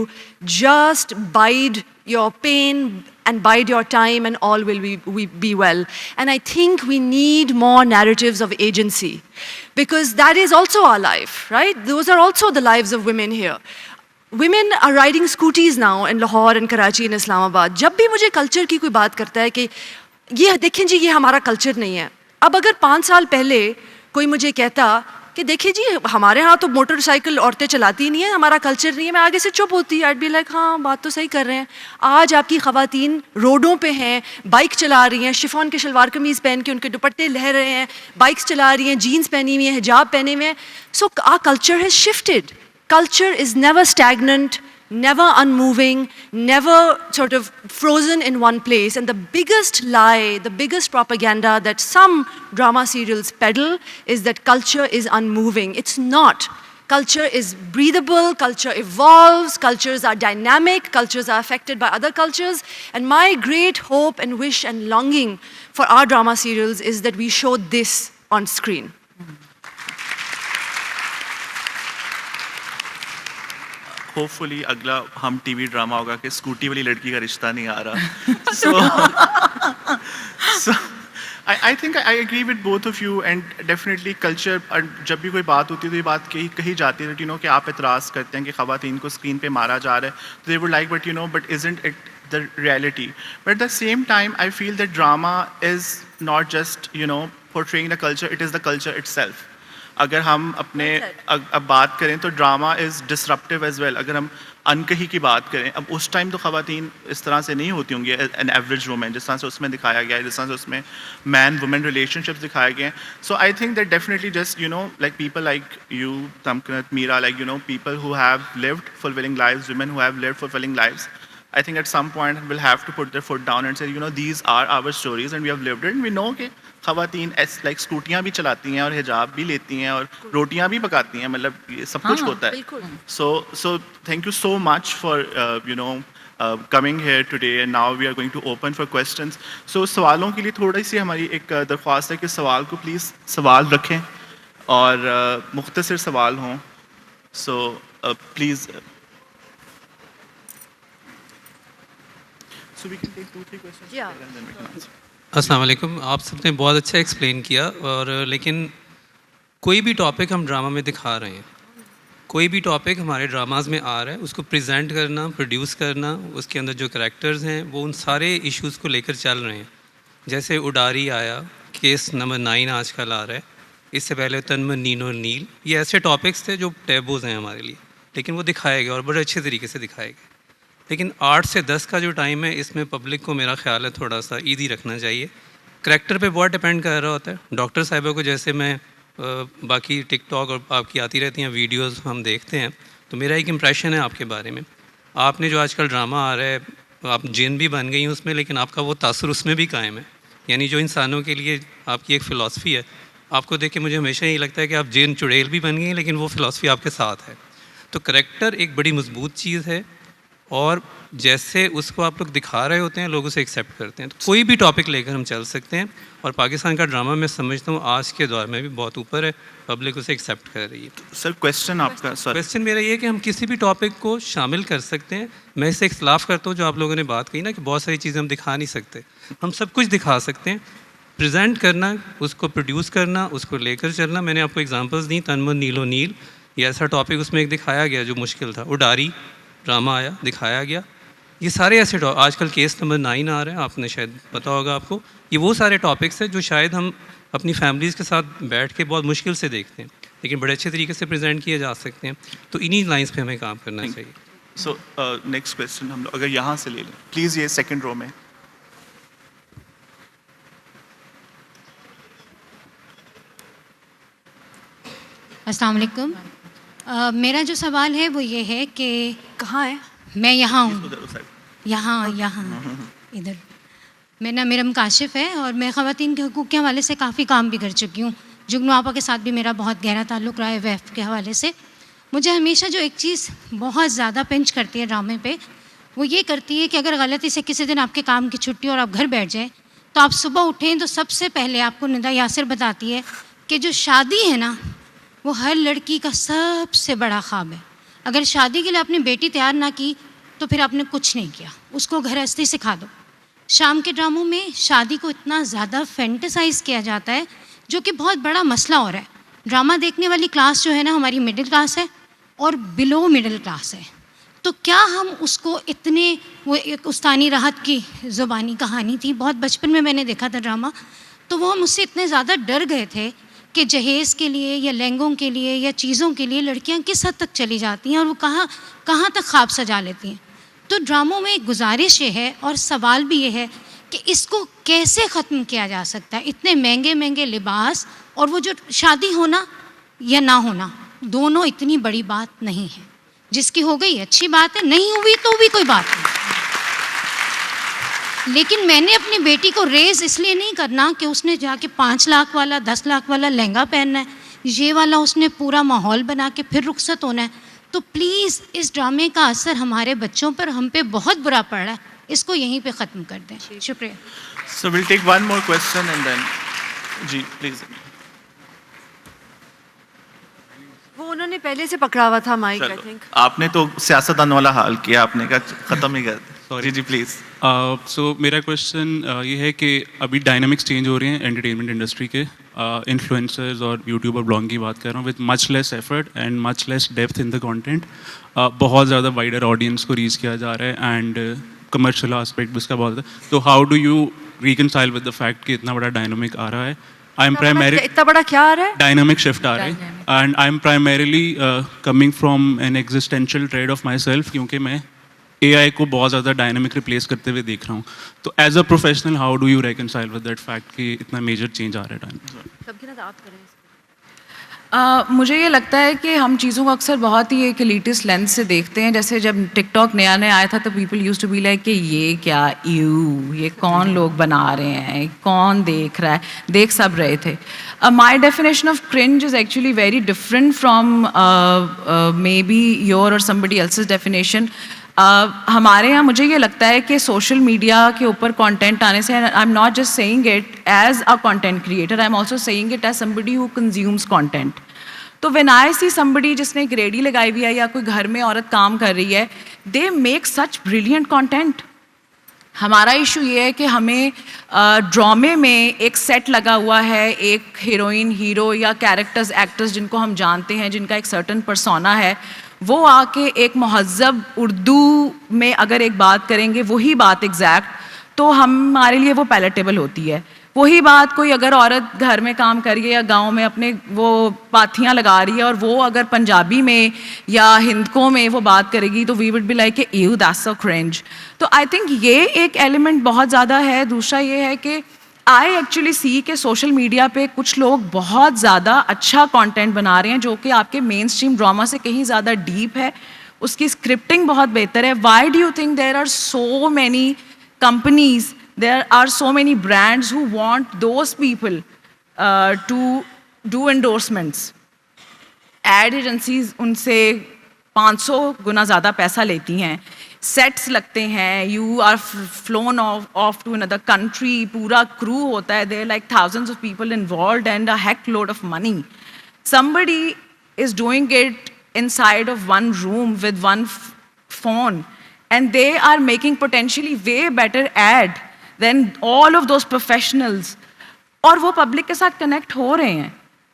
just bide your pain and bide your time and all will be well. And I think we need more narratives of agency because that is also our life, right? Those are also the lives of women here. Women are riding scooties now in Lahore and Karachi and Islamabad. جب بھی مجھے کلچر کی کوئی بات کرتا ہے کہ یہ دیکھیں جی یہ ہمارا کلچر نہیں ہے. اب اگر 5 سال پہلے کوئی مجھے کہتا کہ دیکھیے جی ہمارے ہاں تو موٹر سائیکل عورتیں چلاتی نہیں ہیں, ہمارا کلچر نہیں ہے. میں آگے سے چپ ہوتی, آئی بی لائک ہاں بات تو صحیح کر رہے ہیں. آج آپ کی خواتین روڈوں پہ ہیں, بائک چلا رہی ہیں, شفون کے شلوار قمیض پہن کے ان کے دوپٹے لہر رہے ہیں, بائکس چلا رہی ہیں, جینس پہنی ہوئی ہیں, حجاب پہنے ہوئے ہیں. سو our culture has shifted. Culture is never stagnant, never unmoving, never sort of frozen in one place. And the biggest lie, the biggest propaganda that some drama serials peddle is that culture is unmoving. It's not. Culture is breathable, culture evolves, cultures are dynamic, cultures are affected by other cultures. And my great hope and wish and longing for our drama serials is that we show this on screen. Hopefully اگلا ہم ٹی وی ڈرامہ ہوگا کہ اسکوٹی والی لڑکی کا رشتہ نہیں آ رہا. So I think I agree with both of you and definitely culture, جب بھی کوئی بات ہوتی ہے تو یہ بات کہی جاتی ہے کہ آپ اعتراض کرتے ہیں کہ خواتین کو اسکرین پہ مارا جا رہا ہے, تو they would like but isn't it the reality. But at the same time, I feel that drama is not just, portraying the culture, it is the culture itself. اگر ہم اپنے اب بات کریں تو drama is disruptive as well. اگر ہم انکہی کی بات کریں, اب اس ٹائم تو خواتین اس طرح سے نہیں ہوتی ہوں گی این ایوریج وومین, جس طرح سے اس میں دکھایا گیا ہے, جس طرح سے اس میں مین وومین ریلیشن شپس دکھائے گئے ہیں. So I think that definitely just like people like you Tamkanat میرا, like people who have lived fulfilling lives, women who have lived fulfilling lives, I think at some point will have to put their foot down and say, these are our stories and we have lived it and we know کہ خواتین لائک اسکوٹیاں بھی چلاتی ہیں اور حجاب بھی لیتی ہیں اور روٹیاں بھی پکاتی ہیں, مطلب یہ سب کچھ ہوتا ہے. So thank you so much for coming here today, and now we are going to open for questions. So سوالوں کے لیے تھوڑی سی ہماری ایک درخواست ہے کہ سوال کو پلیز سوال رکھیں اور مختصر سوال ہوں. So please. So we can take 2-3 questions. Yeah. And then we can answer. السلام علیکم. آپ سب نے بہت اچھا ایکسپلین کیا, اور لیکن کوئی بھی ٹاپک ہم ڈرامہ میں دکھا رہے ہیں, کوئی بھی ٹاپک ہمارے ڈراماز میں آ رہا ہے, اس کو پریزنٹ کرنا, پروڈیوس کرنا, اس کے اندر جو کریکٹرز ہیں وہ ان سارے ایشوز کو لے کر چل رہے ہیں. جیسے اڈاری آیا, کیس نمبر 9 آج کل آ رہا ہے, اس سے پہلے تنمن نین اور نیل, یہ ایسے ٹاپکس تھے جو ٹیبوز ہیں ہمارے لیے, لیکن وہ دکھائے گئے اور بڑے اچھے طریقے سے دکھائے گئے. لیکن 8 سے 10 کا جو ٹائم ہے, اس میں پبلک کو میرا خیال ہے تھوڑا سا ایزی رکھنا چاہیے. کریکٹر پہ بہت ڈپینڈ کر رہا ہوتا ہے. ڈاکٹر صاحبہ کو جیسے میں باقی ٹک ٹاک اور آپ کی آتی رہتی ہیں ویڈیوز ہم دیکھتے ہیں, تو میرا ایک امپریشن ہے آپ کے بارے میں. آپ نے جو آج کل ڈرامہ آ رہا ہے, آپ جن بھی بن گئی ہیں اس میں, لیکن آپ کا وہ تاثر اس میں بھی قائم ہے. یعنی جو انسانوں کے لیے آپ کی ایک فلاسفی ہے, آپ کو دیکھ کے مجھے ہمیشہ یہ لگتا ہے کہ آپ جین چڑیل بھی بن گئی ہیں, لیکن وہ فلاسفی آپ کے ساتھ ہے. تو کریکٹر ایک بڑی مضبوط چیز ہے, اور جیسے اس کو آپ لوگ دکھا رہے ہوتے ہیں لوگ اسے ایکسیپٹ کرتے ہیں. تو کوئی بھی ٹاپک لے کر ہم چل سکتے ہیں, اور پاکستان کا ڈرامہ میں سمجھتا ہوں آج کے دور میں بھی بہت اوپر ہے, پبلک اسے ایکسیپٹ کر رہی ہے. سر کویسچن آپ کا, کویسچن میرا یہ ہے کہ ہم کسی بھی ٹاپک کو شامل کر سکتے ہیں. میں اس سے اختلاف کرتا ہوں جو آپ لوگوں نے بات کہی نا, کہ بہت ساری چیزیں ہم دکھا نہیں سکتے. ہم سب کچھ دکھا سکتے ہیں, پریزنٹ کرنا, اس کو پروڈیوس کرنا, اس کو لے کر چلنا. میں نے آپ کو ایگزامپلس دیں, تنمن نیل و نیل, یہ ایسا ٹاپک اس میں ایک دکھایا گیا جو مشکل تھا. اڈاری ڈرامہ آیا, دکھایا گیا. یہ سارے ایسے آج کل کیس نمبر 9 آ رہے ہیں, آپ نے شاید پتہ ہوگا آپ کو. یہ وہ سارے ٹاپکس ہیں جو شاید ہم اپنی فیملیز کے ساتھ بیٹھ کے بہت مشکل سے دیکھتے ہیں, لیکن بڑے اچھے طریقے سے پریزنٹ کیے جا سکتے ہیں. تو انہی لائنس پہ ہمیں کام کرنا چاہیے. سو نیکسٹ کویسچن ہم لوگ اگر یہاں سے لے لیں پلیز, یہ سیکنڈ رو میں. السلام علیکم. میرا جو سوال ہے وہ یہ ہے کہ کہاں ہے؟ میں یہاں ہوں, یہاں ادھر. میرا نام میرم کاشف ہے, اور میں خواتین کے حقوق کے حوالے سے کافی کام بھی کر چکی ہوں. جگنو آپا کے ساتھ بھی میرا بہت گہرا تعلق رہا ہے ویف کے حوالے سے. مجھے ہمیشہ جو ایک چیز بہت زیادہ پنچ کرتی ہے ڈرامے پہ, وہ یہ کرتی ہے کہ اگر غلطی سے کسی دن آپ کے کام کی چھٹی اور آپ گھر بیٹھ جائیں, تو آپ صبح اٹھیں تو سب سے پہلے آپ کو ندا یاسر بتاتی ہے کہ جو شادی ہے نا, وہ ہر لڑکی کا سب سے بڑا خواب ہے. اگر شادی کے لیے آپ نے بیٹی تیار نہ کی تو پھر آپ نے کچھ نہیں کیا, اس کو گھرستی سکھا دو. شام کے ڈراموں میں شادی کو اتنا زیادہ فینٹیسائز کیا جاتا ہے, جو کہ بہت بڑا مسئلہ ہو رہا ہے. ڈرامہ دیکھنے والی کلاس جو ہے نا, ہماری مڈل کلاس ہے اور بلو مڈل کلاس ہے. تو کیا ہم اس کو اتنے, وہ ایک استانی راحت کی زبانی کہانی تھی, بہت بچپن میں نے دیکھا تھا ڈرامہ, تو وہ ہم اس سے اتنے زیادہ ڈر گئے تھے کہ جہیز کے لیے یا لہنگوں کے لیے یا چیزوں کے لیے لڑکیاں کس حد تک چلی جاتی ہیں اور وہ کہاں تک خواب سجا لیتی ہیں. تو ڈراموں میں ایک گزارش یہ ہے اور سوال بھی یہ ہے کہ اس کو کیسے ختم کیا جا سکتا ہے. اتنے مہنگے مہنگے لباس اور وہ جو شادی ہونا یا نہ ہونا دونوں اتنی بڑی بات نہیں ہے. جس کی ہو گئی اچھی بات ہے, نہیں ہوئی تو بھی کوئی بات نہیں. لیکن میں نے اپنی بیٹی کو ریز اس لیے نہیں کرنا کہ اس نے جا کے 5 لاکھ والا 10 لاکھ والا لہنگا پہننا ہے, یہ والا اس نے پورا ماحول بنا کے پھر رخصت ہونا ہے. تو پلیز اس ڈرامے کا اثر ہمارے بچوں پر ہم پہ بہت برا پڑ رہا ہے, اس کو یہیں پہ ختم کر دیں. شکریہ. So we'll take one more question and then جی پلیز. وہ انہوں نے پہلے سے پکڑا ہوا تھا مائک. آئی تھنک آپ نے تو سیاستدان والا حال کیا, آپ نے کہا ختم ہی کر. جی پلیز. سو میرا کوشچن یہ ہے کہ ابھی ڈائنامکس چینج ہو رہے ہیں انٹرٹینمنٹ انڈسٹری کے. انفلوئنسرز اور یوٹیوب اور بلاگ کی بات کر رہا ہوں, with much less effort and much less depth in the content. بہت زیادہ وائڈر آڈینس کو ریچ کیا جا رہا ہے اینڈ کمرشل آسپیکٹ بھی اس کا بہت ہے. تو how do you reconcile with the fact کہ اتنا بڑا ڈائنامک آ رہا ہے. اتنا بڑا کیا آ رہا ہے؟ ڈائنامک شفٹ آ رہا ہے and I am primarily coming from an existential trade off myself, کیونکہ میں اے آئی کو بہت زیادہ ڈائنامک ریپلیس کرتے ہوئے دیکھ رہا ہوں. تو as a professional how do you reconcile with that fact کہ اتنا میجر چینج آ رہا ہے ڈائنامک. مجھے یہ لگتا ہے کہ ہم چیزوں کو اکثر بہت ہی ایک لیٹسٹ لینس سے دیکھتے ہیں. جیسے جب ٹک ٹاک نیا آیا تھا تو people use to be like کہ یہ کیا یہ کون لوگ بنا رہے ہیں, کون دیکھ رہا ہے. دیکھ سب رہے تھے. My definition of cringe is actually very different from maybe your or somebody else's definition. ہمارے یہاں مجھے یہ لگتا ہے کہ سوشل میڈیا کے اوپر کانٹینٹ آنے سے, I am not just seeing it as a content creator, I am also seeing it as somebody who consumes content. تو وین آئی سی somebody جس نے ایک ریڈی لگائی ہوئی ہے یا کوئی گھر میں عورت کام کر رہی ہے, they make such brilliant content. ہمارا ایشو یہ ہے کہ ہمیں ڈرامے میں ایک سیٹ لگا ہوا ہے, ایک ہیروئن ہیرو یا کیریکٹرز ایکٹرز جن کو ہم جانتے ہیں, جن کا ایک سرٹن پرسونا ہے, وہ آ کے ایک مہذب اردو میں اگر ایک بات کریں گے وہی بات ایگزیکٹ, تو ہمارے لیے وہ پیلیٹیبل ہوتی ہے. وہی بات کوئی اگر عورت گھر میں کام کر رہی ہے یا گاؤں میں اپنے وہ پاتھیاں لگا رہی ہے اور وہ اگر پنجابی میں یا ہندکوں میں وہ بات کرے گی تو وی وڈ بی لائک کہ ایو دیٹس سو کرنج. تو آئی تھنک یہ ایک ایلیمنٹ بہت زیادہ ہے. دوسرا یہ ہے کہ آئی ایکچولی سی کہ سوشل میڈیا پہ کچھ لوگ بہت زیادہ اچھا کانٹینٹ بنا رہے ہیں جو کہ آپ کے مین اسٹریم ڈراما سے کہیں زیادہ ڈیپ ہے, اس کی اسکرپٹنگ بہت بہتر ہے. Why do you think there are so many companies, there are so many brands who want those people to do endorsements. Ad agencies ان سے 500 گنا زیادہ پیسہ لیتی ہیں, سیٹس لگتے ہیں, you are flown off to another country, پورا crew ہوتا ہے, there are like thousands of people involved and a heck load of money. Somebody is doing it inside of one room with one phone and they are making potentially way better ad than all of those professionals, اور وہ پبلک کے ساتھ کنیکٹ ہو رہے ہیں.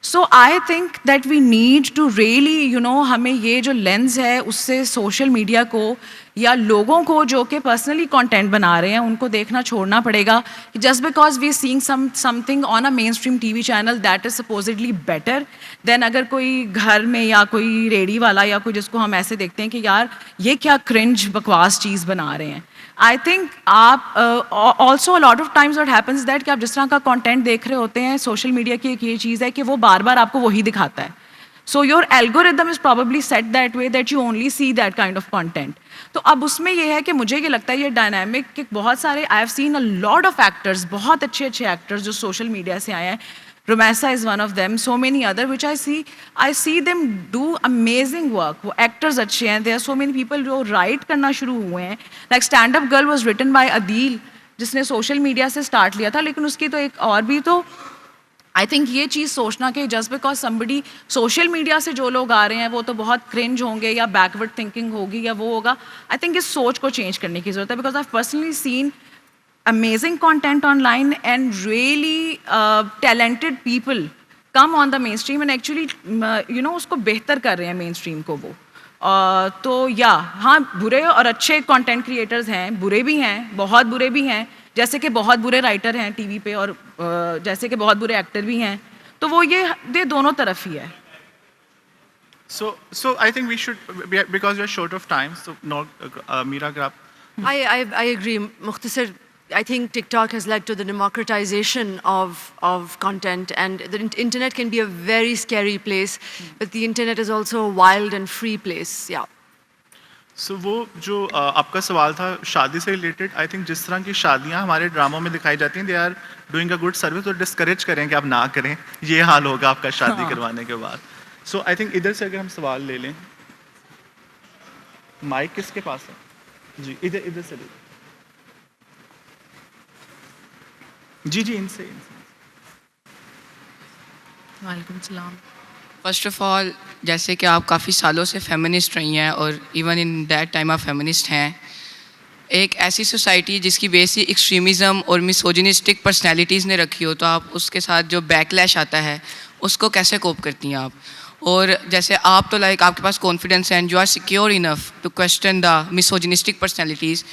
So I think that we need to really ہمیں یہ جو لینس ہے اس سے سوشل میڈیا کو یا لوگوں کو جو کہ پرسنلی کانٹینٹ بنا رہے ہیں ان کو دیکھنا چھوڑنا پڑے گا. Just because we seeing something on a mainstream TV channel that is supposedly better than اگر کوئی گھر میں یا کوئی ریڈی والا یا کوئی جس کو ہم ایسے دیکھتے ہیں کہ یار یہ کیا کرنج بکواس چیز بنا رہے ہیں. آئی تھنک آپ also lot of Times what happens that کہ آپ جس طرح کا کانٹینٹ دیکھ رہے ہوتے ہیں, سوشل میڈیا کی ایک یہ چیز ہے کہ وہ بار بار آپ کو وہی دکھاتا ہے. So your algorithm is probably set that way that you only see that kind of content. تو اب اس میں یہ ہے کہ مجھے یہ لگتا ہے یہ ڈائنامک کہ بہت سارے I have seen a lot of actors, بہت اچھے ایکٹرز جو سوشل میڈیا سے آئے ہیں. Rumesa is one of them, so many other which I see them do amazing work. وہ ایکٹرز اچھے ہیں. There are so many people جو رائٹ کرنا شروع ہوئے ہیں. Like Stand Up Girl was written by Adil, جس نے سوشل میڈیا سے اسٹارٹ لیا تھا, لیکن اس کی تو ایک اور بھی. تو آئی تھنک یہ چیز سوچنا کہ just because somebody social media سے جو لوگ آ رہے ہیں وہ تو بہت کرنج ہوں گے یا بیکورڈ تھنکنگ ہوگی یا وہ ہوگا. آئی تھنک اس سوچ کو چینج کرنے کی ضرورت ہے. Because I personally seen amazing content online and really talented people come on the mainstream and actually اس کو بہتر کر رہے ہیں مین اسٹریم کو وہ. تو ہاں برے اور اچھے کنٹینٹ کریٹرز ہیں, برے بھی ہیں, بہت برے بھی ہیں, جیسے کہ بہت برے رائٹر ہیں ٹی وی پہ اور جیسے کہ بہت برے ایکٹر بھی ہیں. تو وہ یہ دونوں طرف ہی ہے. So I think we should, because we are short of time, so Meera, agar aap. I agree. Mukhtasar, I think TikTok has led to the democratization of content, and the internet can be a very scary place, but the internet is also a wild and free place. Yeah. سو وہ جو آپ کا سوال تھا شادی سے ریلیٹڈ, آئی تھنک جس طرح کی شادیاں ہمارے ڈراموں میں دکھائی جاتی ہیں, they are doing a good service, اور ڈسکریج کریں کہ آپ نہ کریں, یہ حال ہوگا آپ کا شادی کروانے کے بعد. سو آئی تھنک ادھر سے اگر ہم سوال لے لیں, مائک کس کے پاس ہے؟ جی ادھر سے لے. جی ان سے. وعلیکم السلام. فرسٹ آف آل, جیسے کہ آپ کافی سالوں سے فیمنسٹ رہی ہیں اور ایون ان دیٹ ٹائم آپ فیمنسٹ ہیں, ایک ایسی سوسائٹی جس کی بیس ایکسٹریمزم اور مسوجنسٹک پرسنالٹیز نے رکھی ہو, تو آپ اس کے ساتھ جو بیک لیش آتا ہے اس کو کیسے کوپ کرتی ہیں آپ؟ اور جیسے آپ تو لائک آپ کے پاس کانفیڈنس ہے and you are secure enough to question the misogynistic personalities,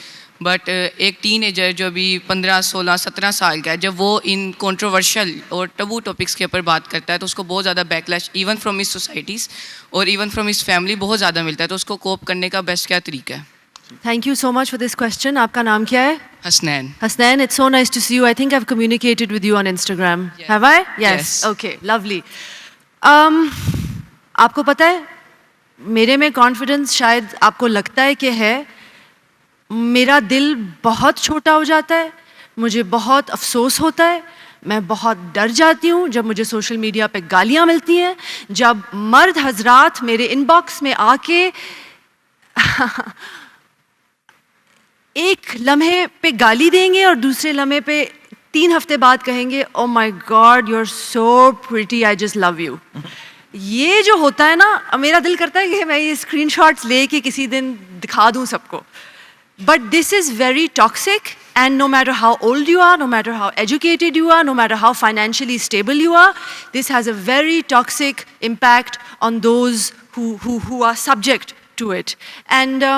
but ایک ٹین ایجر جو ابھی 15, 16, 17 سال کا ہے, جب وہ ان کنٹروورشل اور ٹبو ٹاپکس کے اوپر بات کرتا ہے تو اس کو بہت زیادہ back lash even from his societies اور ایون فرام ہز فیملی بہت زیادہ ملتا ہے, تو اس کو کوپ کرنے کا بیسٹ کیا طریقہ ہے؟ Thank you so much for this question. آپ کا نام کیا ہے؟ Hasnain. Hasnain, it's so nice to see you. I think I've communicated with you on Instagram. Yes. Have I? Yes. Okay, lovely. آپ کو پتہ ہے میرے میں کانفیڈنس شاید آپ کو لگتا ہے کہ ہے, میرا دل بہت چھوٹا ہو جاتا ہے, مجھے بہت افسوس ہوتا ہے, میں بہت ڈر جاتی ہوں جب مجھے سوشل میڈیا پہ گالیاں ملتی ہیں, جب مرد حضرات میرے ان باکس میں آ کے ایک لمحے پہ گالی دیں گے اور دوسرے لمحے پہ 3 ہفتے بعد کہیں گے oh my God you are so pretty, I just love you. یہ جو ہوتا ہے نا, میرا دل کرتا ہے کہ میں یہ اسکرین شاٹس لے کے کسی دن دکھا دوں سب کو. But this is very toxic, and no matter how old you are, no matter how educated you are, no matter how financially stable you are, this has a very toxic impact on those who are subject to it. And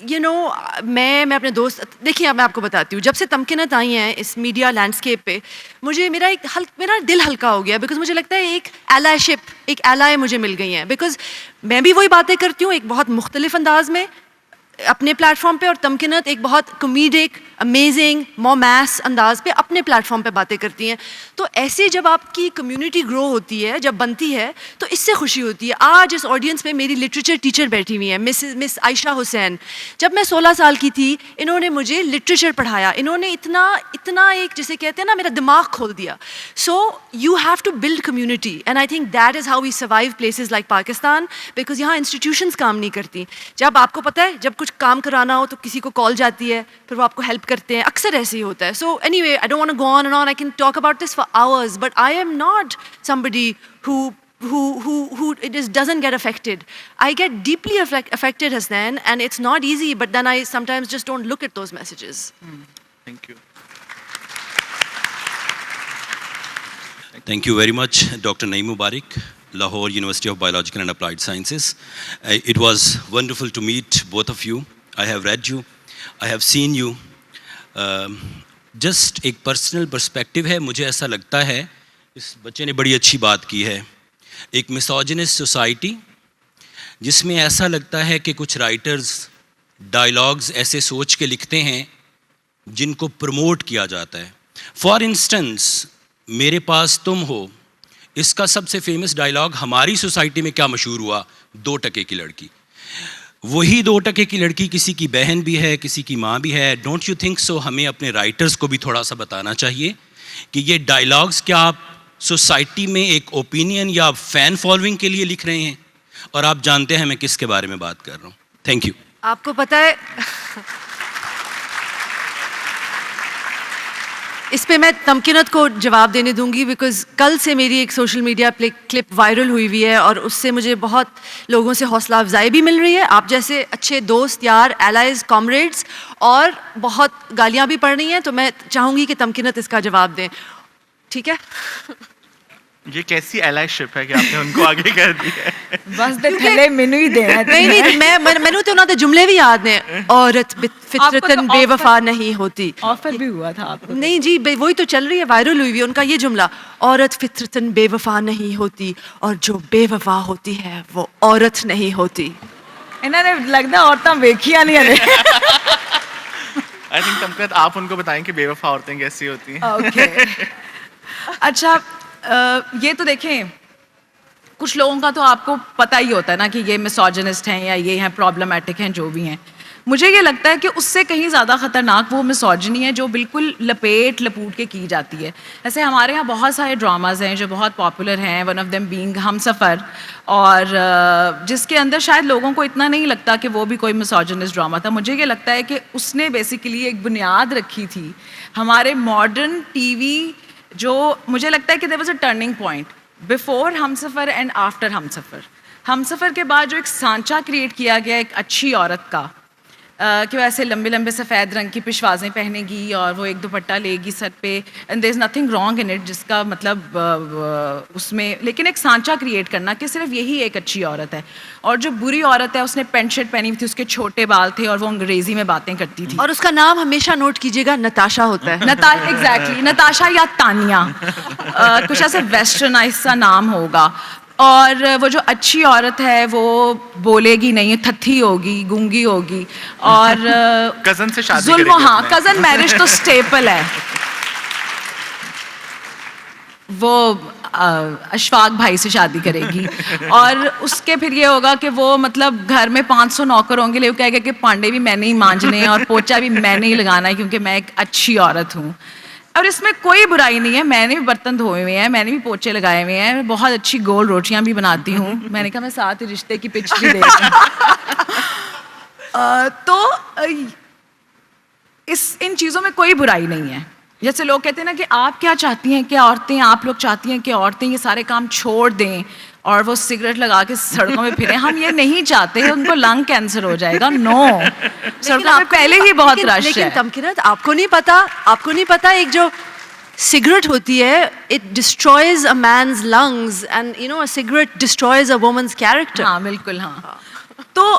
you know, میں اپنے دوست, دیکھیے اب میں آپ کو بتاتی ہوں, جب سے تمکنت آئی ہیں اس میڈیا لینڈسکیپ پہ, مجھے میرا دل ہلکا ہو گیا, بیکاز مجھے لگتا ہے ایک ایلائی شپ, ایک ایلائی مجھے مل گئی ہیں, بیکاز میں بھی وہی باتیں کرتی ہوں ایک بہت مختلف انداز میں اپنے پلیٹ فارم پہ, اور تمکنت ایک بہت کمیڈک, امیزنگ, مور میس انداز پہ اپنے پلیٹ فارم پہ باتیں کرتی ہیں. تو ایسے جب آپ کی کمیونٹی گرو ہوتی ہے, جب بنتی ہے, تو اس سے خوشی ہوتی ہے. آج اس آڈینس میں میری لٹریچر ٹیچر بیٹھی ہوئی ہیں, مس عائشہ حسین. جب میں 16 سال کی تھی, انہوں نے مجھے لٹریچر پڑھایا, انہوں نے اتنا ایک جسے کہتے ہیں نا میرا دماغ کھول دیا. So you have to build community, and I think that is how we survive places like Pakistan, because یہاں انسٹیٹیوشنس کام نہیں کرتی. جب آپ کو پتہ ہے جب کچھ کام کرانا ہو تو کسی کو کال جاتی ہے, پھر وہ آپ کو ہیلپ کرتے ہیں, اکثر ایسے ہی ہوتا ہے. So anyway, I don't want to go on and on, I can talk about this for hours, but I am not somebody who it just doesn't get affected. I get deeply affected, Hasnain, and it's not easy, but then I sometimes just don't look at those messages. Thank you. Thank you very much, Dr. Naeem Mubarak, Lahore University of Biological and Applied Sciences. It was wonderful to meet both of you. I have read you, I have seen you. Just ایک پرسنل پرسپیکٹیو ہے, مجھے ایسا لگتا ہے اس بچے نے بڑی اچھی بات کی ہے. ایک مسوجنسٹ سوسائٹی جس میں ایسا لگتا ہے کہ کچھ رائٹرز ڈائلاگز ایسے سوچ کے لکھتے ہیں جن کو پروموٹ کیا جاتا ہے. فار انسٹنس, میرے پاس تم ہو, اس کا سب سے فیمس ڈائلاگ ہماری سوسائٹی میں کیا مشہور ہوا, 2 ٹکے کی لڑکی. وہی 2 ٹکے کی لڑکی کسی کی بہن بھی ہے, کسی کی ماں بھی ہے. ڈونٹ یو تھنک سو ہمیں اپنے رائٹرز کو بھی تھوڑا سا بتانا چاہیے کہ یہ ڈائلاگز کیا آپ سوسائٹی میں ایک اوپینین یا فین فالوئنگ کے لیے لکھ رہے ہیں, اور آپ جانتے ہیں میں کس کے بارے میں بات کر رہا ہوں. Thank you. آپ کو پتہ ہے اس پہ میں تمکنت کو جواب دینے دوں گی, بیکاز کل سے میری ایک سوشل میڈیا کلپ وائرل ہوئی ہے, اور اس سے مجھے بہت لوگوں سے حوصلہ افزائی بھی مل رہی ہے. آپ جیسے اچھے دوست, یار, ایلائز, کامریڈس, اور بہت گالیاں بھی پڑ رہی ہیں, تو میں چاہوں گی کہ تمکنت اس کا جواب دیں. ٹھیک ہے. یہ کیسی ایلائی شپ ہے کہ آپ نے ان کو آگے کر دیا ہے؟ بس دے تھلے مینوں ہی دینا. نہیں مینوں تو انہوں نے جملے بھی یاد ہیں. عورت فطرتاً بے وفا نہیں ہوتی. آفر بھی ہوا تھا آپ کو. نہیں جی وہی تو چل رہی ہے, وائرل ہوئی ہوئی ان کا یہ جملہ, عورت فطرتاً بے وفا نہیں ہوتی اور جو بے وفا ہوتی ہے وہ عورت نہیں ہوتی. انہوں نے لگتا عورتیں ویکھیاں نہیں ہلے. آئی تھنک تمکرت آپ ان کو بتائیں کہ بے وفا عورتیں کیسی ہوتی ہیں. اوکے اچھا یہ تو دیکھیں کچھ لوگوں کا تو آپ کو پتہ ہی ہوتا ہے نا کہ یہ مسوجنسٹ ہیں یا یہ ہیں پرابلمٹک ہیں جو بھی ہیں. مجھے یہ لگتا ہے کہ اس سے کہیں زیادہ خطرناک وہ مسوجنی ہے جو بالکل لپوٹ کے کی جاتی ہے. جیسے ہمارے یہاں بہت سارے ڈراماز ہیں جو بہت پاپولر ہیں, ون آف دیم بینگ ہم سفر, اور جس کے اندر شاید لوگوں کو اتنا نہیں لگتا کہ وہ بھی کوئی مسوجنسٹ ڈرامہ تھا. مجھے یہ لگتا ہے کہ اس نے بیسیکلی ایک بنیاد رکھی تھی ہمارے ماڈرن ٹی وی, جو مجھے لگتا ہے کہ there was a turning point before ہم سفر اینڈ آفٹر ہم سفر. ہم سفر کے بعد جو ایک سانچہ کریٹ کیا گیا ایک اچھی عورت کا, کہ وہ ایسے لمبے لمبے سفید رنگ کی پشوازیں پہنے گی اور وہ ایک دوپٹہ لے گی سر پہ, and there is nothing wrong in it, جس کا مطلب اس میں لیکن ایک سانچہ کریٹ کرنا کہ صرف یہی ایک اچھی عورت ہے. اور جو بری عورت ہے اس نے پینٹ شرٹ پہنی ہوئی تھی, اس کے چھوٹے بال تھے اور وہ انگریزی میں باتیں کرتی تھی, اور اس کا نام ہمیشہ نوٹ کیجیے گا نتاشا ہوتا ہے. ایگزیکٹلی نتاشا یا تانیہ, کچھ ایسا ویسٹرنائز سا نام ہوگا. اور وہ جو اچھی عورت ہے وہ بولے گی نہیں, تھتھی ہوگی, گونگی ہوگی, اور کزن سے شادی ظلم, ہاں کزن میرج تو اسٹیپل ہے. وہ اشفاق بھائی سے شادی کرے گی, اور اس کے پھر یہ ہوگا کہ وہ مطلب گھر میں 500 نوکر ہوں گے, لیکن کہے گا کہ پانڈے بھی میں نے ہی مانجنے ہیں اور پوچا بھی میں نے ہی لگانا ہے کیونکہ میں ایک اچھی عورت ہوں. اور اس میں کوئی برائی نہیں ہے, میں نے بھی برتن دھوئے ہوئے ہیں, میں نے بھی پوچے لگائے ہوئے ہیں, بہت اچھی گول روٹیاں بھی بناتی ہوں. میں نے کہا میں ساتھ رشتے کی پچ بھی دے رہی ہوں. تو ان چیزوں میں کوئی برائی نہیں ہے. جیسے لوگ کہتے ہیں نا کہ آپ کیا چاہتی ہیں کہ عورتیں, آپ لوگ چاہتی ہیں کہ عورتیں یہ سارے کام چھوڑ دیں اور وہ سگریٹ لگا کے سڑکوں میں پھریں. ہم یہ نہیں چاہتے, ان کو لنگ کینسر ہو جائے گا. نو, سڑکوں میں پہلے ہی بہت رش ہے. لیکن تمکرت آپ کو نہیں پتا ایک جو سگریٹ ہوتی ہے it destroys a man's lungs and you know a cigarette destroys a woman's character. ہاں بالکل, ہاں. تو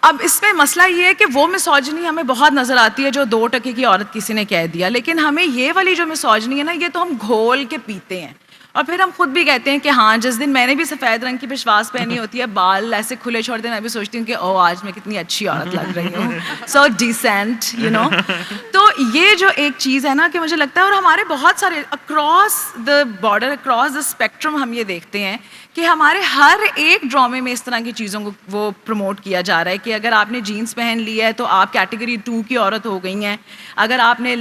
اب اس میں مسئلہ یہ ہے کہ وہ مسوجنی ہمیں بہت نظر آتی ہے جو 2 ٹکے کی عورت کسی نے کہہ دیا, لیکن ہمیں یہ والی جو مسوجنی ہے نا, یہ تو ہم گھول کے پیتے ہیں. اور پھر ہم خود بھی کہتے ہیں کہ ہاں جس دن میں نے بھی سفید رنگ کی پشواز پہنی ہوتی ہے, بال ایسے کھلے چھوڑ دیں, میں بھی سوچتی ہوں کہ او آج میں کتنی اچھی عورت لگ رہی ہوں, سو ڈیسینٹ یو نو. تو یہ جو ایک چیز ہے نا کہ مجھے لگتا ہے, اور ہمارے بہت سارے across the border, across the spectrum ہم یہ دیکھتے ہیں کہ ہمارے ہر ایک ڈرامے میں اس طرح کی چیزوں کو وہ پروموٹ کیا جا رہا ہے کہ اگر آپ نے جینس پہن لی ہے تو آپ کیٹیگری 2 کی عورت ہو گئی ہیں, اگر آپ نے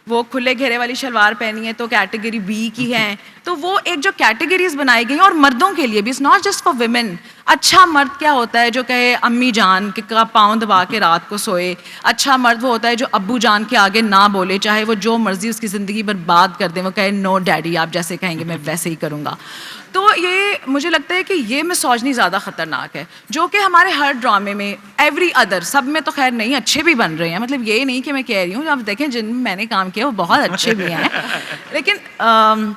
وہ کھلے گھیرے والی شلوار پہنی ہے تو کیٹیگری بی کی ہیں. تو وہ ایک جو کیٹیگریز بنائی گئی ہیں, اور مردوں کے لیے بھی, it's not just for women. اچھا مرد کیا ہوتا ہے جو کہے امی جان کا پاؤں دبا کے رات کو سوئے. اچھا مرد وہ ہوتا ہے جو ابو جان کے آگے نہ بولے, چاہے وہ جو مرضی اس کی زندگی برباد کر دیں, وہ کہے نو ڈیڈی آپ جیسے کہیں گے میں ویسے ہی کروں گا. تو یہ مجھے لگتا ہے کہ یہ مسوجنی زیادہ خطرناک ہے جو کہ ہمارے ہر ڈرامے میں, ایوری ادر, سب میں تو خیر نہیں, اچھے بھی بن رہے ہیں, مطلب یہ نہیں کہ میں کہہ رہی ہوں, آپ دیکھیں جن میں نے کام کیا وہ بہت اچھے بھی ہیں, لیکن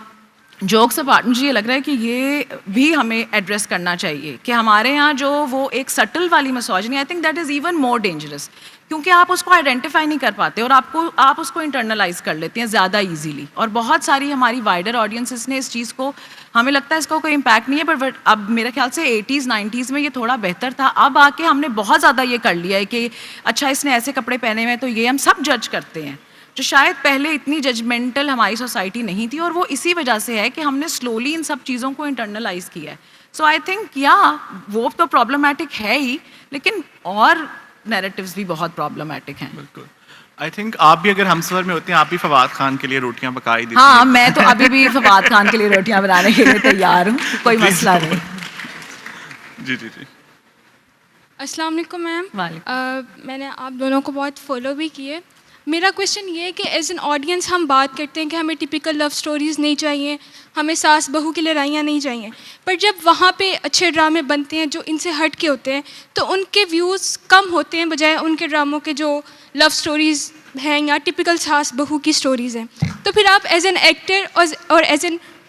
جوکس اپارٹ مجھے یہ لگ رہا ہے کہ یہ بھی ہمیں ایڈریس کرنا چاہیے کہ ہمارے یہاں جو وہ ایک سٹل والی misogyny, I think that is even more dangerous, کیونکہ آپ اس کو آئیڈینٹیفائی نہیں کر پاتے اور آپ اس کو انٹرنلائز کر لیتے ہیں زیادہ ایزیلی. اور بہت ساری ہماری وائڈر آڈینسز نے اس چیز کو, ہمیں لگتا ہے اس کا کوئی امپیکٹ نہیں ہے, بٹ اب میرے خیال سے 80s 90s میں یہ تھوڑا بہتر تھا. اب آ کے ہم نے بہت زیادہ یہ کر لیا ہے کہ اچھا اس نے ایسے کپڑے پہنے ہوئے تو یہ ہم سب جج کرتے ہیں, جو شاید پہلے اتنی ججمنٹل ہماری سوسائٹی نہیں تھی, اور وہ اسی وجہ سے ہے کہ ہم نے سلولی ان سب چیزوں کو انٹرنلائز کیا ہے. سو آئی تھنک وہ تو پرابلمٹک ہے ہی, لیکن اور نیریٹیوز بھی بہت پرابلمٹک ہیں. بالکل. آئی تھنک آپ بھی اگر ہم سفر میں ہوتے ہیں آپ بھی فواد خان کے لیے روٹیاں پکائی دیتی. ہاں میں تو ابھی بھی فواد خان کے لیے روٹیاں بنانے کے لیے تیار ہوں, کوئی مسئلہ نہیں. جی جی جی. السلام علیکم میم. میں نے آپ دونوں کو بہت فالو بھی کیے. میرا کویشچن یہ ہے کہ ایز این آڈینس ہم بات کرتے ہیں کہ ہمیں ٹپیکل لو سٹوریز نہیں چاہیے, ہمیں ساس بہو کی لڑائیاں نہیں چاہیے, پر جب وہاں پہ اچھے ڈرامے بنتے ہیں جو ان سے ہٹ کے ہوتے ہیں تو ان کے ویوز کم ہوتے ہیں بجائے ان کے ڈراموں کے جو لو سٹوریز ہیں یا ٹپیکل ساس بہو کی سٹوریز ہیں. تو پھر آپ ایز این ایکٹر اور as an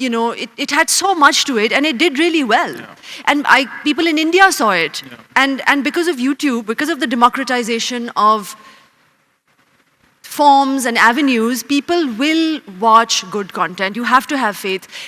you know, it had so much to it and it did really well. And people in India saw it. And because of YouTube, because of the democratization of forms and avenues, people will watch good content. You have to have faith.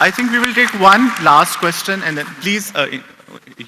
I think we will take one last question and then please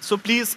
So please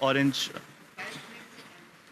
orange.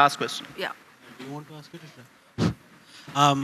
last question. Yeah. Do you want to ask it?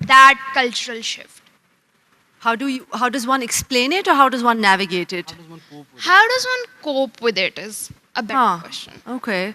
that cultural shift? How does one explain it, or how does one navigate it? How does one cope with it is a better question. Okay.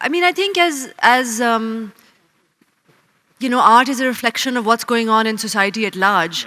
I mean I think as you know, art is a reflection of what's going on in society at large.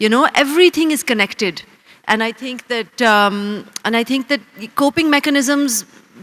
You know, everything is connected, and I think that coping mechanisms,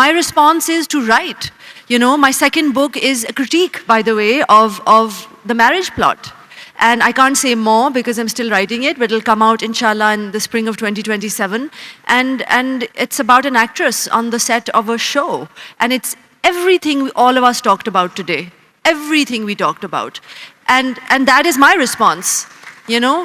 My response is to write. You know, my second book is a critique, by the way, of the marriage plot. And I can't say more because I'm still writing it, but it'll come out inshallah in the spring of 2027. And it's about an actress on the set of a show. And it's everything all of us talked about today. Everything we talked about. And that is my response. You know,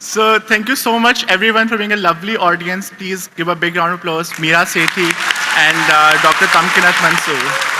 So thank you so much everyone for being a lovely audience. Please give a big round of applause Meera Sethi and Dr. Tamkinat Mansoor.